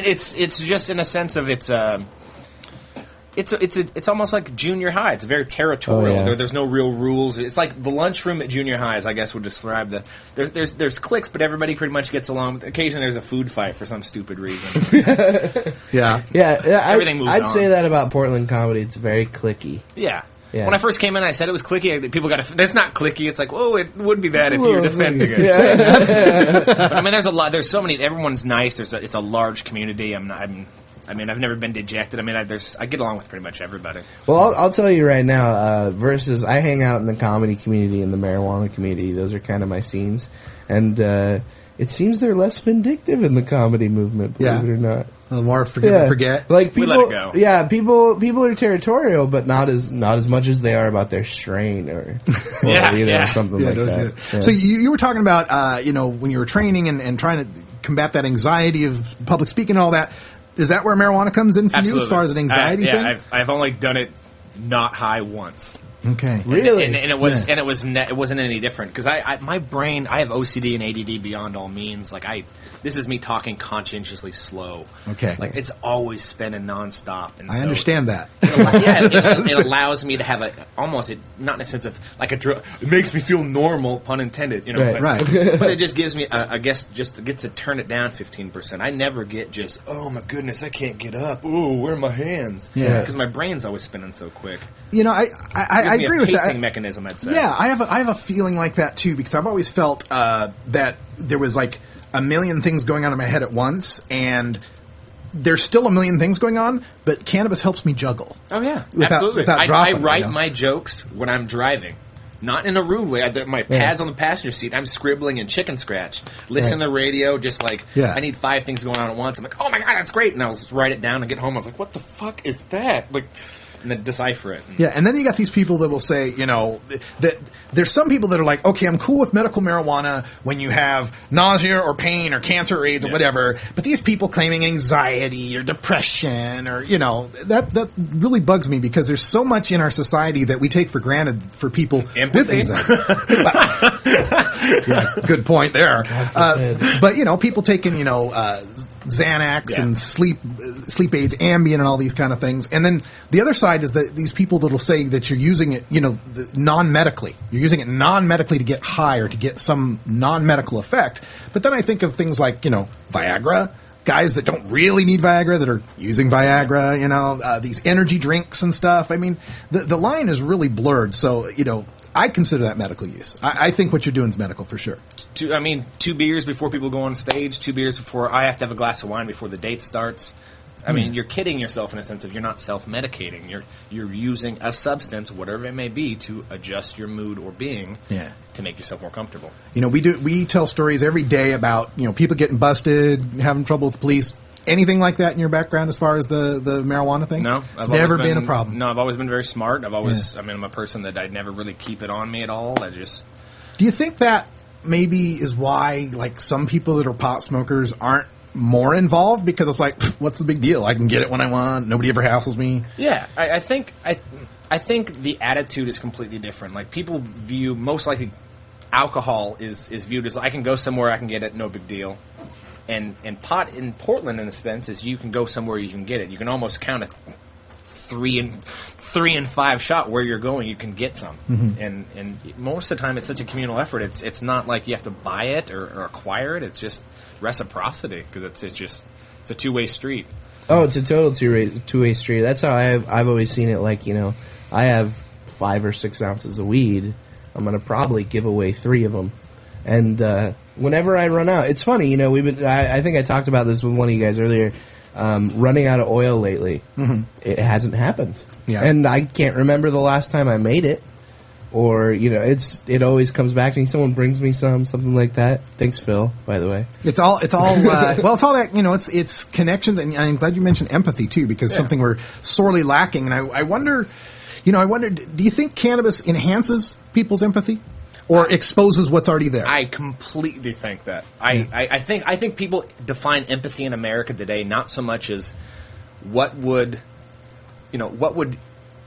It's just in a sense of it's almost like junior high. It's very territorial. Oh, yeah. There's no real rules. It's like the lunchroom at junior highs, I guess, would describe there's cliques, but everybody pretty much gets along. Occasionally there's a food fight for some stupid reason. Yeah. Everything moves on. I'd say that about Portland comedy. It's very cliquey. Yeah. When I first came in, I said it was cliquey. People it's not cliquey. It's like, oh, it would be that if you're defending it. But, I mean, there's a lot. There's so many. Everyone's nice. It's a large community. I've never been dejected. I mean, I get along with pretty much everybody. Well, I'll tell you right now, versus I hang out in the comedy community and the marijuana community. Those are kind of my scenes. And it seems they're less vindictive in the comedy movement, believe it or not. A little more forgive and forget. Like people, we let it go. Yeah, people are territorial, but not as much as they are about their strain or something like that. Yeah. So you were talking about when you were training and trying to combat that anxiety of public speaking and all that. Is that where marijuana comes in for you as far as an anxiety thing? I've only done it not high once. Okay. Really? And it was, and it wasn't any different because my brain, I have OCD and ADD beyond all means. Like this is me talking conscientiously slow. Okay. Like it's always spinning nonstop. And I understand that. It allows me to have not in a sense of like it makes me feel normal, pun intended. Right. But it just gives me, I guess, just gets to turn it down 15%. I never get just, oh my goodness, I can't get up. Ooh, where are my hands? Yeah. Because my brain's always spinning so quick. I agree with that. Pacing mechanism, I'd say. Yeah, I have a feeling like that too because I've always felt that there was like a million things going on in my head at once, and there's still a million things going on, but cannabis helps me juggle. Oh yeah, absolutely. I write my jokes when I'm driving. Not in a rude way. My pad's on the passenger seat. I'm scribbling in chicken scratch. Listen to the radio, just like, I need 5 things going on at once. I'm like, oh my God, that's great. And I'll just write it down and get home. I was like, what the fuck is that? Like, and then decipher it. And then you got these people that will say, that there's some people that are like, okay, I'm cool with medical marijuana when you have nausea or pain or cancer or AIDS or whatever, but these people claiming anxiety or depression or, that really bugs me because there's so much in our society that we take for granted for people with anxiety. Good point there. But, people taking, Xanax and sleep aids, Ambien, and all these kind of things. And then the other side is that these people that'll say that you're using it, non-medically. You're using it non-medically to get high or to get some non-medical effect. But then I think of things like, Viagra. Guys that don't really need Viagra that are using Viagra, these energy drinks and stuff. I mean, the line is really blurred. So, I consider that medical use. I think what you're doing is medical for sure. 2 beers before people go on stage, 2 beers before I have to have a glass of wine before the date starts. I mean, you're kidding yourself in a sense of you're not self-medicating. You're using a substance, whatever it may be, to adjust your mood or being to make yourself more comfortable. We tell stories every day about, people getting busted, having trouble with the police. Anything like that in your background as far as the marijuana thing? No. It's never been a problem. No, I've always been very smart. I'm a person that I'd never really keep it on me at all. Do you think that maybe is why, like, some people that are pot smokers aren't more involved? Because it's like, what's the big deal? I can get it when I want. Nobody ever hassles me. Yeah, I think the attitude is completely different. Like, people view, most likely, alcohol is viewed as, I can go somewhere, I can get it, no big deal. And pot in Portland, in a sense, is you can go somewhere you can get it. You can almost count a 3 and 5 shot where you're going. You can get some, and most of the time it's such a communal effort. It's not like you have to buy it or acquire it. It's just reciprocity because it's a 2-way street. Oh, it's a total two-way street. That's how I've always seen it. Like, I have 5 or 6 ounces of weed. I'm gonna probably give away 3 of them. And whenever I run out, it's funny, I think I talked about this with one of you guys earlier, running out of oil lately. It hasn't happened. Yeah. And I can't remember the last time I made it. Or, it always comes back to me. Someone brings me something like that. Thanks, Phil, by the way. It's all it's all that, it's connections. And I'm glad you mentioned empathy too, because something we're sorely lacking. And I wonder, do you think cannabis enhances people's empathy? Or exposes what's already there? I completely think that. I think people define empathy in America today not so much as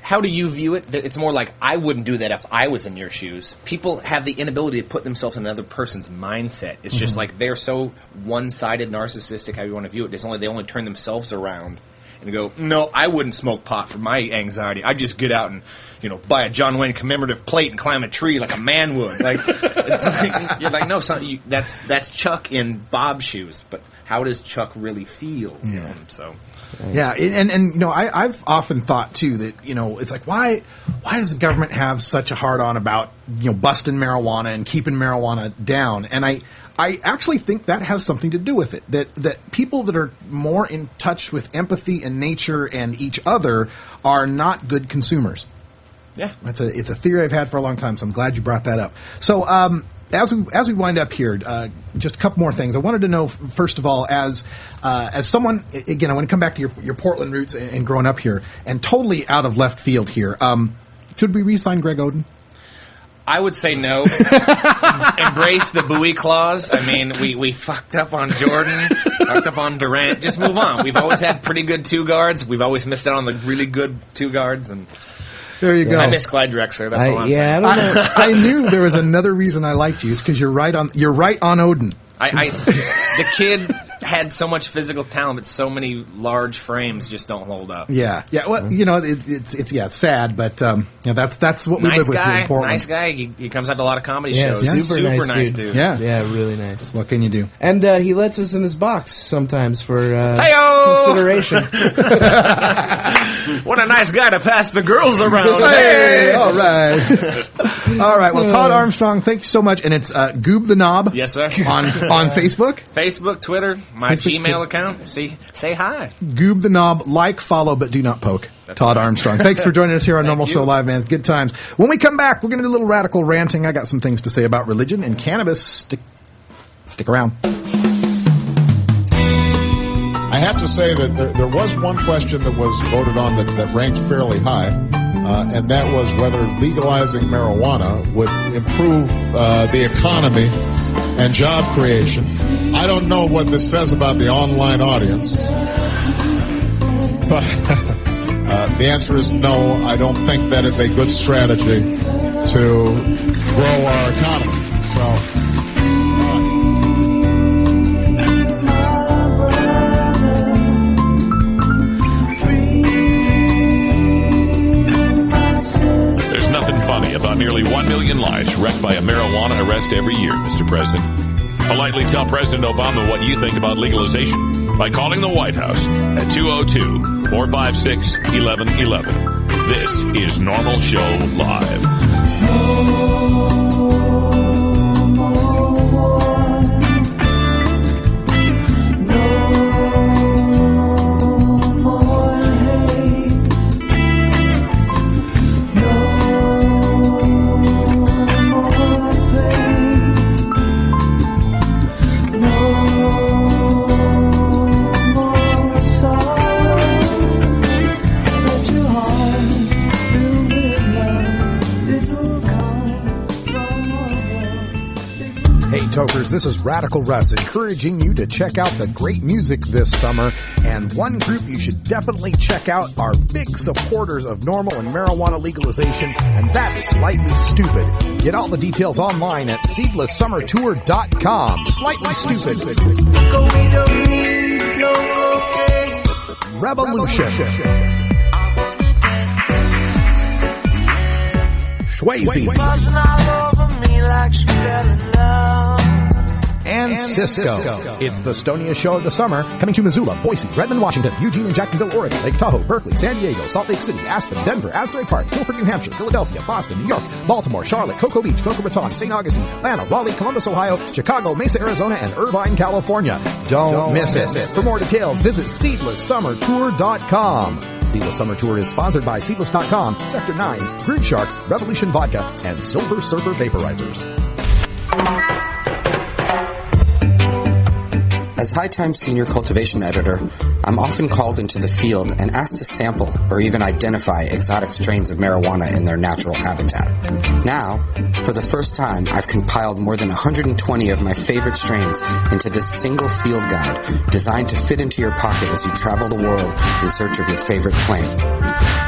how do you view it? It's more like, I wouldn't do that if I was in your shoes. People have the inability to put themselves in another person's mindset. It's just like they're so one-sided, narcissistic, how you want to view it. They only turn themselves around and go, no, I wouldn't smoke pot for my anxiety. I'd just get out and, buy a John Wayne commemorative plate and climb a tree like a man would. Like, it's like, you're like, no, that's Chuck in Bob's shoes. But how does Chuck really feel? Yeah, and I've often thought too that it's like, why does the government have such a hard on about busting marijuana and keeping marijuana down? And I actually think that has something to do with it. That people that are more in touch with empathy and nature and each other are not good consumers. Yeah, it's a theory I've had for a long time. So I'm glad you brought that up. So as we wind up here, just a couple more things. I wanted to know, first of all, as someone, again, I want to come back to your Portland roots and growing up here, and totally out of left field here. Should we re-sign Greg Oden? I would say no. Embrace the Bowie clause. I mean, we fucked up on Jordan, fucked up on Durant. Just move on. We've always had pretty good 2 guards. We've always missed out on the really good 2 guards, and There you go. I miss Clyde Drexler. That's all I'm saying. I don't know. I knew there was another reason I liked you. It's because you're right on Odin. The kid had so much physical talent, but so many large frames just don't hold up. Yeah. Well, it's sad, but that's what we live with here in Portland. Nice guy. He comes out to a lot of comedy shows. Super nice dude. Yeah, really nice. What can you do? And he lets us in his box sometimes for consideration. What a nice guy to pass the girls around. Hey, all right. Well, Todd Armstrong, thank you so much. And it's Goob the Knob. Yes, sir. On Facebook, Twitter, my Gmail account. Say hi. Goob the Knob, follow, but do not poke. That's Todd Armstrong. Thanks for joining us here on Norml Show Live, man. Good times. When we come back, we're going to do a little radical ranting. I got some things to say about religion and cannabis. Stick around. I have to say that there was one question that was voted on that ranked fairly high, and that was whether legalizing marijuana would improve the economy and job creation. I don't know what this says about the online audience, but the answer is no. I don't think that is a good strategy to grow our economy. So. About nearly 1 million lives wrecked by a marijuana arrest every year, Mr. President. Politely tell President Obama what you think about legalization by calling the White House at 202-456-1111. This is Norml Show Live. Tokers, this is Radical Russ encouraging you to check out the great music this summer, and one group you should definitely check out are big supporters of Norml and marijuana legalization, and that's Slightly Stupid. Get all the details online at seedlesssummertour.com. Slightly Stupid. Revolution. Swayze. And Cisco. It's the Stonia show of the summer, coming to Missoula, Boise, Redmond, Washington, Eugene and Jacksonville, Oregon, Lake Tahoe, Berkeley, San Diego, Salt Lake City, Aspen, Denver, Asbury Park, Guilford, New Hampshire, Philadelphia, Boston, New York, Baltimore, Charlotte, Cocoa Beach, Boca Raton, St. Augustine, Atlanta, Raleigh, Columbus, Ohio, Chicago, Mesa, Arizona, and Irvine, California. Don't miss it. For more details, visit SeedlessSummerTour.com. Seedless Summer Tour is sponsored by Seedless.com, Sector 9, Groove Shark, Revolution Vodka, and Silver Surfer Vaporizers. As High Times Senior Cultivation Editor, I'm often called into the field and asked to sample or even identify exotic strains of marijuana in their natural habitat. Now, for the first time, I've compiled more than 120 of my favorite strains into this single field guide designed to fit into your pocket as you travel the world in search of your favorite plant.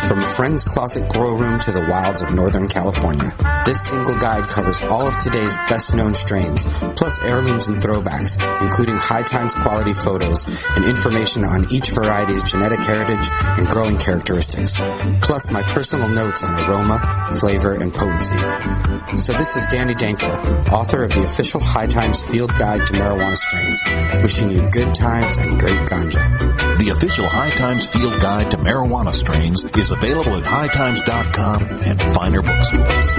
From a friend's closet grow room to the wilds of Northern California, this single guide covers all of today's best-known strains, plus heirlooms and throwbacks, including High Times quality photos and information on each variety's genetic heritage and growing characteristics, plus my personal notes on aroma, flavor, and potency. So this is Danny Danko, author of the official High Times Field Guide to Marijuana Strains, wishing you good times and great ganja. The official High Times Field Guide to Marijuana Strains is available at hightimes.com and finer bookstores.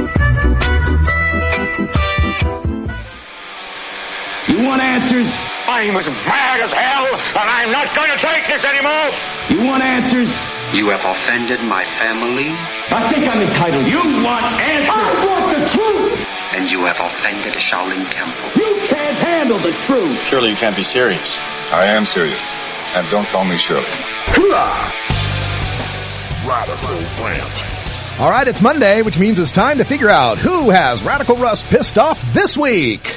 You want answers? I'm as mad as hell, and I'm not going to take this anymore. You want answers? You have offended my family. I think I'm entitled. You want answers? I want the truth. And you have offended a Shaolin temple. You can't handle the truth. Surely you can't be serious. I am serious. And don't call me Shirley. Radical Rant. All right, it's Monday, which means it's time to figure out who has Radical Russ pissed off this week.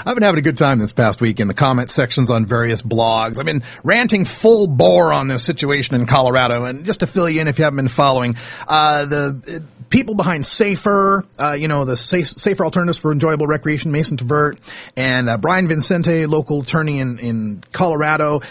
I've been having a good time this past week in the comment sections on various blogs. I've been ranting full bore on this situation in Colorado, and just to fill you in if you haven't been following, the people behind SAFER, the Safer Alternatives for Enjoyable Recreation, Mason Tvert, and Brian Vincente, local attorney in Colorado,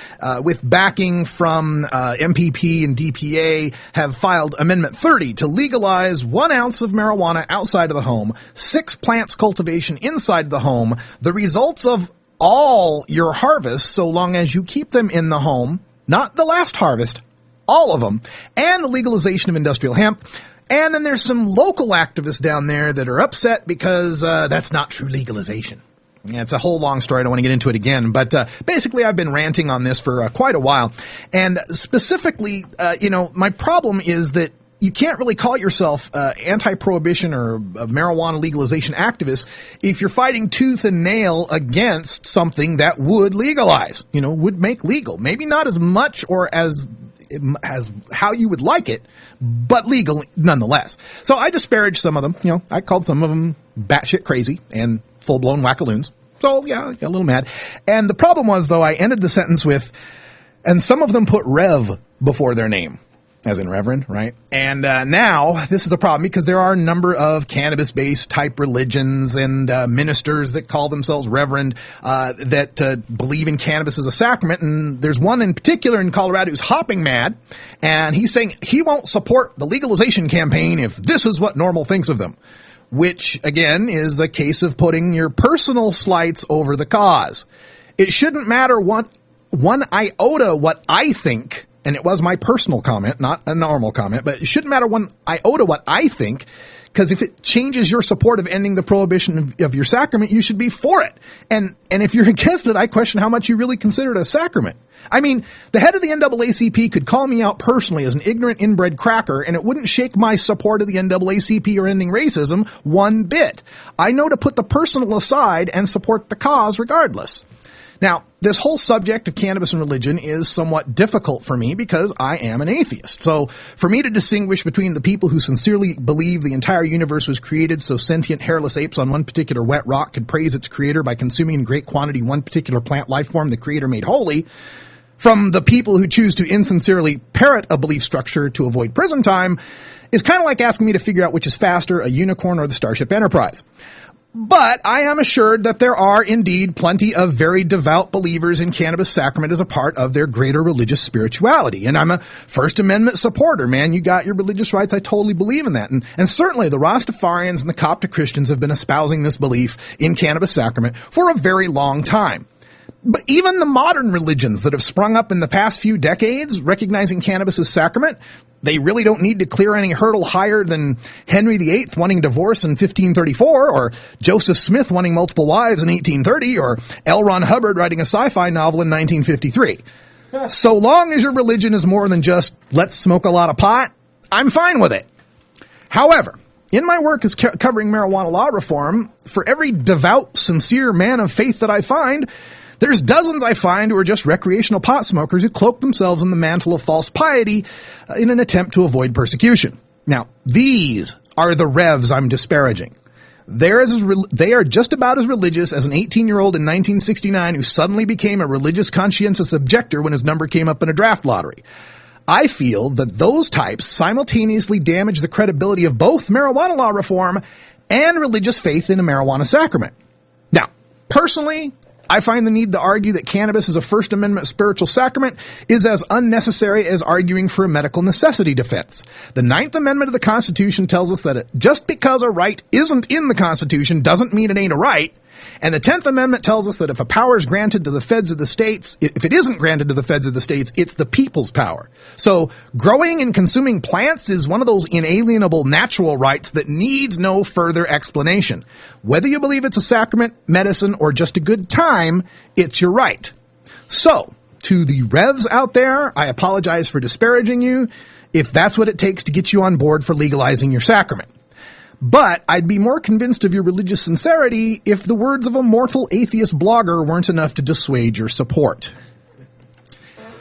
with backing from MPP and DPA, have filed Amendment 30 to legalize 1 ounce of marijuana outside of the home, 6 plants cultivation inside the home, the results of all your harvests so long as you keep them in the home, not the last harvest, all of them, and the legalization of industrial hemp. And then there's some local activists down there that are upset because that's not true legalization. Yeah, it's a whole long story. I don't want to get into it again. But basically, I've been ranting on this for quite a while. And specifically, my problem is that you can't really call yourself anti-prohibition or marijuana legalization activist if you're fighting tooth and nail against something that would legalize, would make legal. Maybe not as much or as how you would like it, but legal nonetheless. So I disparaged some of them. I called some of them batshit crazy and full-blown wackaloons. So yeah, I got a little mad. And the problem was, though, I ended the sentence with, and some of them put Rev before their name, as in Reverend, right? And now this is a problem because there are a number of cannabis-based type religions and ministers that call themselves Reverend that believe in cannabis as a sacrament. And there's one in particular in Colorado who's hopping mad, and he's saying he won't support the legalization campaign if this is what Norml thinks of them, which, again, is a case of putting your personal slights over the cause. It shouldn't matter one iota what I think. And it was my personal comment, not a Norml comment, but it shouldn't matter one iota what I think, because if it changes your support of ending the prohibition of your sacrament, you should be for it. And if you're against it, I question how much you really consider it a sacrament. I mean, the head of the NAACP could call me out personally as an ignorant inbred cracker, and it wouldn't shake my support of the NAACP or ending racism one bit. I know to put the personal aside and support the cause regardless. Now, this whole subject of cannabis and religion is somewhat difficult for me because I am an atheist. So for me to distinguish between the people who sincerely believe the entire universe was created so sentient hairless apes on one particular wet rock could praise its creator by consuming in great quantity one particular plant life form the creator made holy, from the people who choose to insincerely parrot a belief structure to avoid prison time, is kind of like asking me to figure out which is faster, a unicorn or the Starship Enterprise. But I am assured that there are indeed plenty of very devout believers in cannabis sacrament as a part of their greater religious spirituality. And I'm a First Amendment supporter, man. You got your religious rights. I totally believe in that. And certainly the Rastafarians and the Coptic Christians have been espousing this belief in cannabis sacrament for a very long time. But even the modern religions that have sprung up in the past few decades recognizing cannabis as sacrament, they really don't need to clear any hurdle higher than Henry VIII wanting divorce in 1534, or Joseph Smith wanting multiple wives in 1830, or L. Ron Hubbard writing a sci-fi novel in 1953. So long as your religion is more than just, let's smoke a lot of pot, I'm fine with it. However, in my work as covering marijuana law reform, for every devout, sincere man of faith that I find, there's dozens I find who are just recreational pot smokers who cloak themselves in the mantle of false piety in an attempt to avoid persecution. Now, these are the Revs I'm disparaging. They are just about as religious as an 18-year-old in 1969 who suddenly became a religious conscientious objector when his number came up in a draft lottery. I feel that those types simultaneously damage the credibility of both marijuana law reform and religious faith in a marijuana sacrament. Now, personally, I find the need to argue that cannabis is a First Amendment spiritual sacrament is as unnecessary as arguing for a medical necessity defense. The Ninth Amendment of the Constitution tells us that just because a right isn't in the Constitution doesn't mean it ain't a right. And the 10th Amendment tells us that if a power is granted to the feds of the states, if it isn't granted to the feds of the states, it's the people's power. So growing and consuming plants is one of those inalienable natural rights that needs no further explanation. Whether you believe it's a sacrament, medicine, or just a good time, it's your right. So, to the Revs out there, I apologize for disparaging you if that's what it takes to get you on board for legalizing your sacrament. But I'd be more convinced of your religious sincerity if the words of a mortal atheist blogger weren't enough to dissuade your support.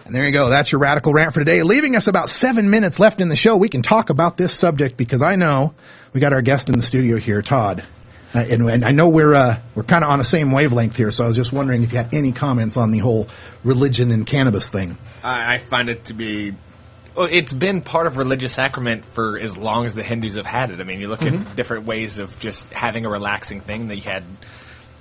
And there you go. That's your radical rant for today. Leaving us about 7 minutes left in the show, we can talk about this subject because I know we got our guest in the studio here, Todd. And I know we're kind of on the same wavelength here, so I was just wondering if you had any comments on the whole religion and cannabis thing. I find it to be... Well, it's been part of religious sacrament for as long as the Hindus have had it. I mean, you look at different ways of just having a relaxing thing. That you had...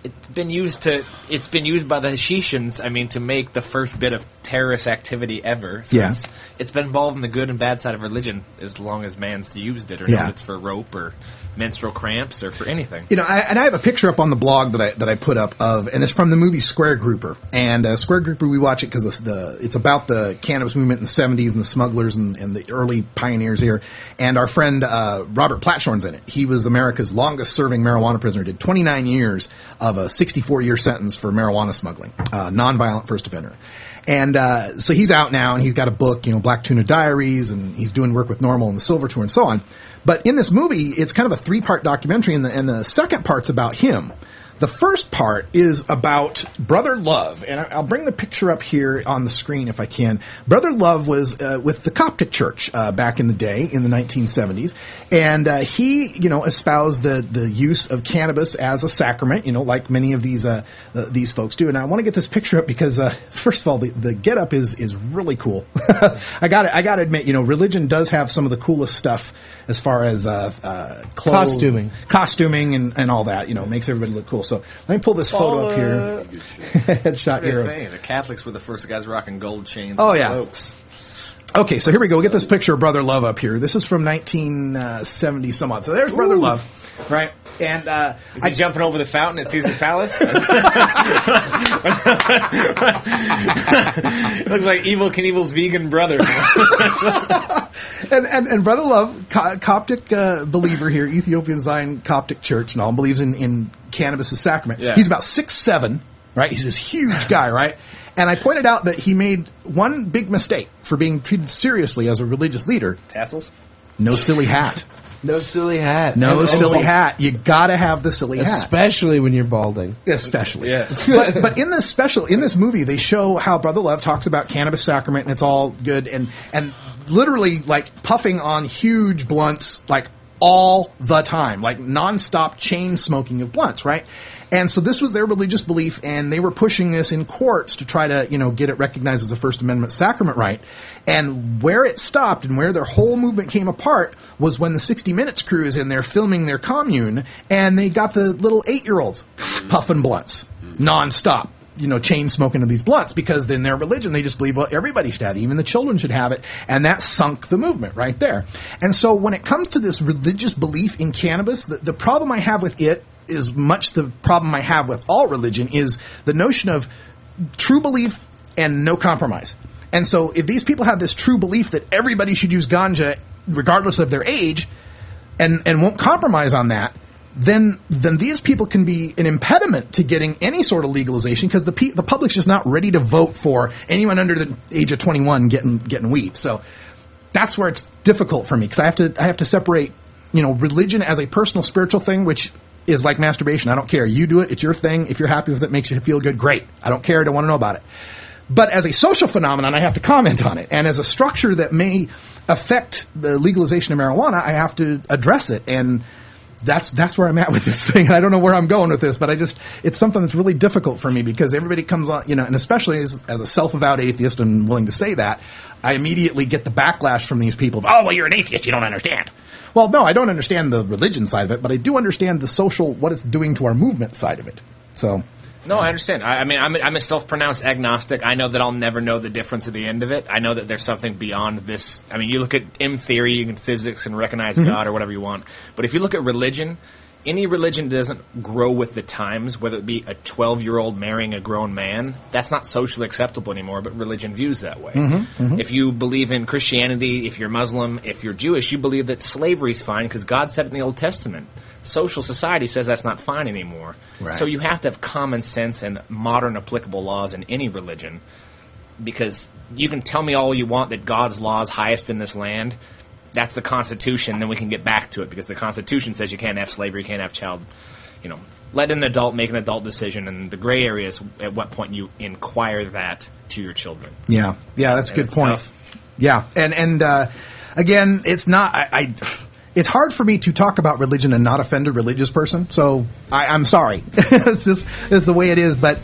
It's been used by the Hashishans, I mean, to make the first bit of terrorist activity ever. So it's been involved in the good and bad side of religion as long as man's used it, or if it's for rope or menstrual cramps or for anything. You know, I have a picture up on the blog that I put up of, and it's from the movie Square Grouper. And Square Grouper, we watch it because it's about the cannabis movement in the 70s and the smugglers and the early pioneers here. And our friend Robert Platshorn's in it. He was America's longest-serving marijuana prisoner. Did 29 years of a 64-year sentence for marijuana smuggling, nonviolent first offender. And so he's out now, and he's got a book, Black Tuna Diaries, and he's doing work with Norml and the Silver Tour and so on. But in this movie, it's kind of a 3-part documentary, and the second part's about him. The first part is about Brother Love, and I'll bring the picture up here on the screen if I can. Brother Love was with the Coptic Church back in the day, in the 1970s, and he, espoused the use of cannabis as a sacrament, like many of these folks do. And I want to get this picture up because, first of all, the getup is really cool. I got to admit, religion does have some of the coolest stuff as far as costuming and all that. Makes everybody look cool. So let me pull this photo up here. Headshot here. The Catholics were the first guys rocking gold chains. Oh, yeah. Cloaks. Okay, so here we go. We'll get this picture of Brother Love up here. This is from 1970 some odd. So there's Brother Love, right? And is he jumping over the fountain at Caesar's Palace? Looks like Evel Knievel's vegan brother. And Brother Love, Coptic believer here, Ethiopian Zion Coptic Church, and all believes in cannabis as sacrament. Yeah. He's about 6'7", right? He's this huge guy, right? And I pointed out that he made one big mistake for being treated seriously as a religious leader. Tassels? No silly hat. No silly hat. No silly hat. You gotta have the silly hat. Especially when you're balding. Especially. Yes. But in this movie, they show how Brother Love talks about cannabis sacrament, and it's all good, and literally like puffing on huge blunts like all the time, like nonstop chain smoking of blunts, right? And so this was their religious belief, and they were pushing this in courts to try to, get it recognized as a First Amendment sacrament right. And where it stopped and where their whole movement came apart was when the 60 Minutes crew is in there filming their commune, and they got the little 8-year-olds puffing blunts nonstop. Chain smoking of these blunts, because in their religion, they just believe, well, everybody should have it, even the children should have it, and that sunk the movement right there. And so when it comes to this religious belief in cannabis, the problem I have with it is much the problem I have with all religion, is the notion of true belief and no compromise. And so if these people have this true belief that everybody should use ganja regardless of their age, and won't compromise on that, then these people can be an impediment to getting any sort of legalization, because the public's just not ready to vote for anyone under the age of 21 getting weed. So that's where it's difficult for me, because I have to separate, religion as a personal spiritual thing, which is like masturbation. I don't care. You do it. It's your thing. If you're happy with it, makes you feel good, great. I don't care. I don't want to know about it. But as a social phenomenon, I have to comment on it. And as a structure that may affect the legalization of marijuana, I have to address it. And that's where I'm at with this thing. And I don't know where I'm going with this, but it's something that's really difficult for me, because everybody comes on, and especially as a self-avowed atheist and willing to say that, I immediately get the backlash from these people of, oh, well, you're an atheist, you don't understand. Well, no, I don't understand the religion side of it, but I do understand the social, what it's doing to our movement side of it. So. No, I understand. I mean, I'm a self-pronounced agnostic. I know that I'll never know the difference at the end of it. I know that there's something beyond this. I mean, you look at M theory, you can physics and recognize God or whatever you want. But if you look at religion, any religion doesn't grow with the times, whether it be a 12-year-old marrying a grown man. That's not socially acceptable anymore, but religion views that way. If you believe in Christianity, if you're Muslim, if you're Jewish, you believe that slavery's fine because God said it in the Old Testament. Social society says that's not fine anymore. Right. So you have to have common sense and modern applicable laws in any religion, because you can tell me all you want that God's law is highest in this land. That's the Constitution, then we can get back to it, because the Constitution says you can't have slavery, you can't have child, let an adult make an adult decision, and the gray area is at what point you inquire that to your children. Yeah, that's a good point. Tough. Yeah, and again, it's not, it's hard for me to talk about religion and not offend a religious person. So I'm sorry. It's the way it is. But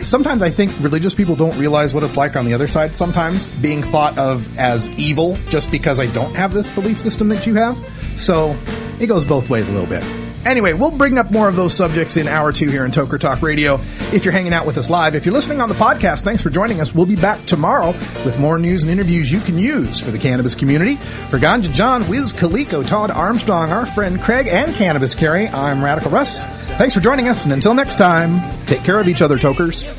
sometimes I think religious people don't realize what it's like on the other side. Sometimes being thought of as evil just because I don't have this belief system that you have. So it goes both ways a little bit. Anyway, we'll bring up more of those subjects in Hour 2 here in Toker Talk Radio. If you're hanging out with us live, if you're listening on the podcast, thanks for joining us. We'll be back tomorrow with more news and interviews you can use for the cannabis community. For Ganja John, Wiz Kaliko, Todd Armstrong, our friend Craig, and Cannabis Carrie, I'm Radical Russ. Thanks for joining us, and until next time, take care of each other, Tokers.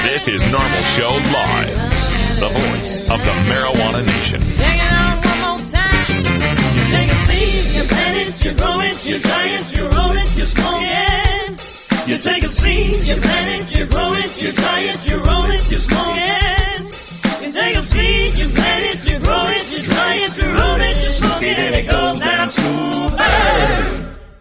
This is Norml Show Live, the voice of the Marijuana Nation. Take it on one more time. You take a seed, you plant it, you grow it, you dry it, you roll it, you smoke it. You take a seed, you plant it, you grow it, you dry it, you roll it, you smoke it. You take a seed, you plant it, you grow it, you dry it, you roll it, you smoke it, and it goes down smooth.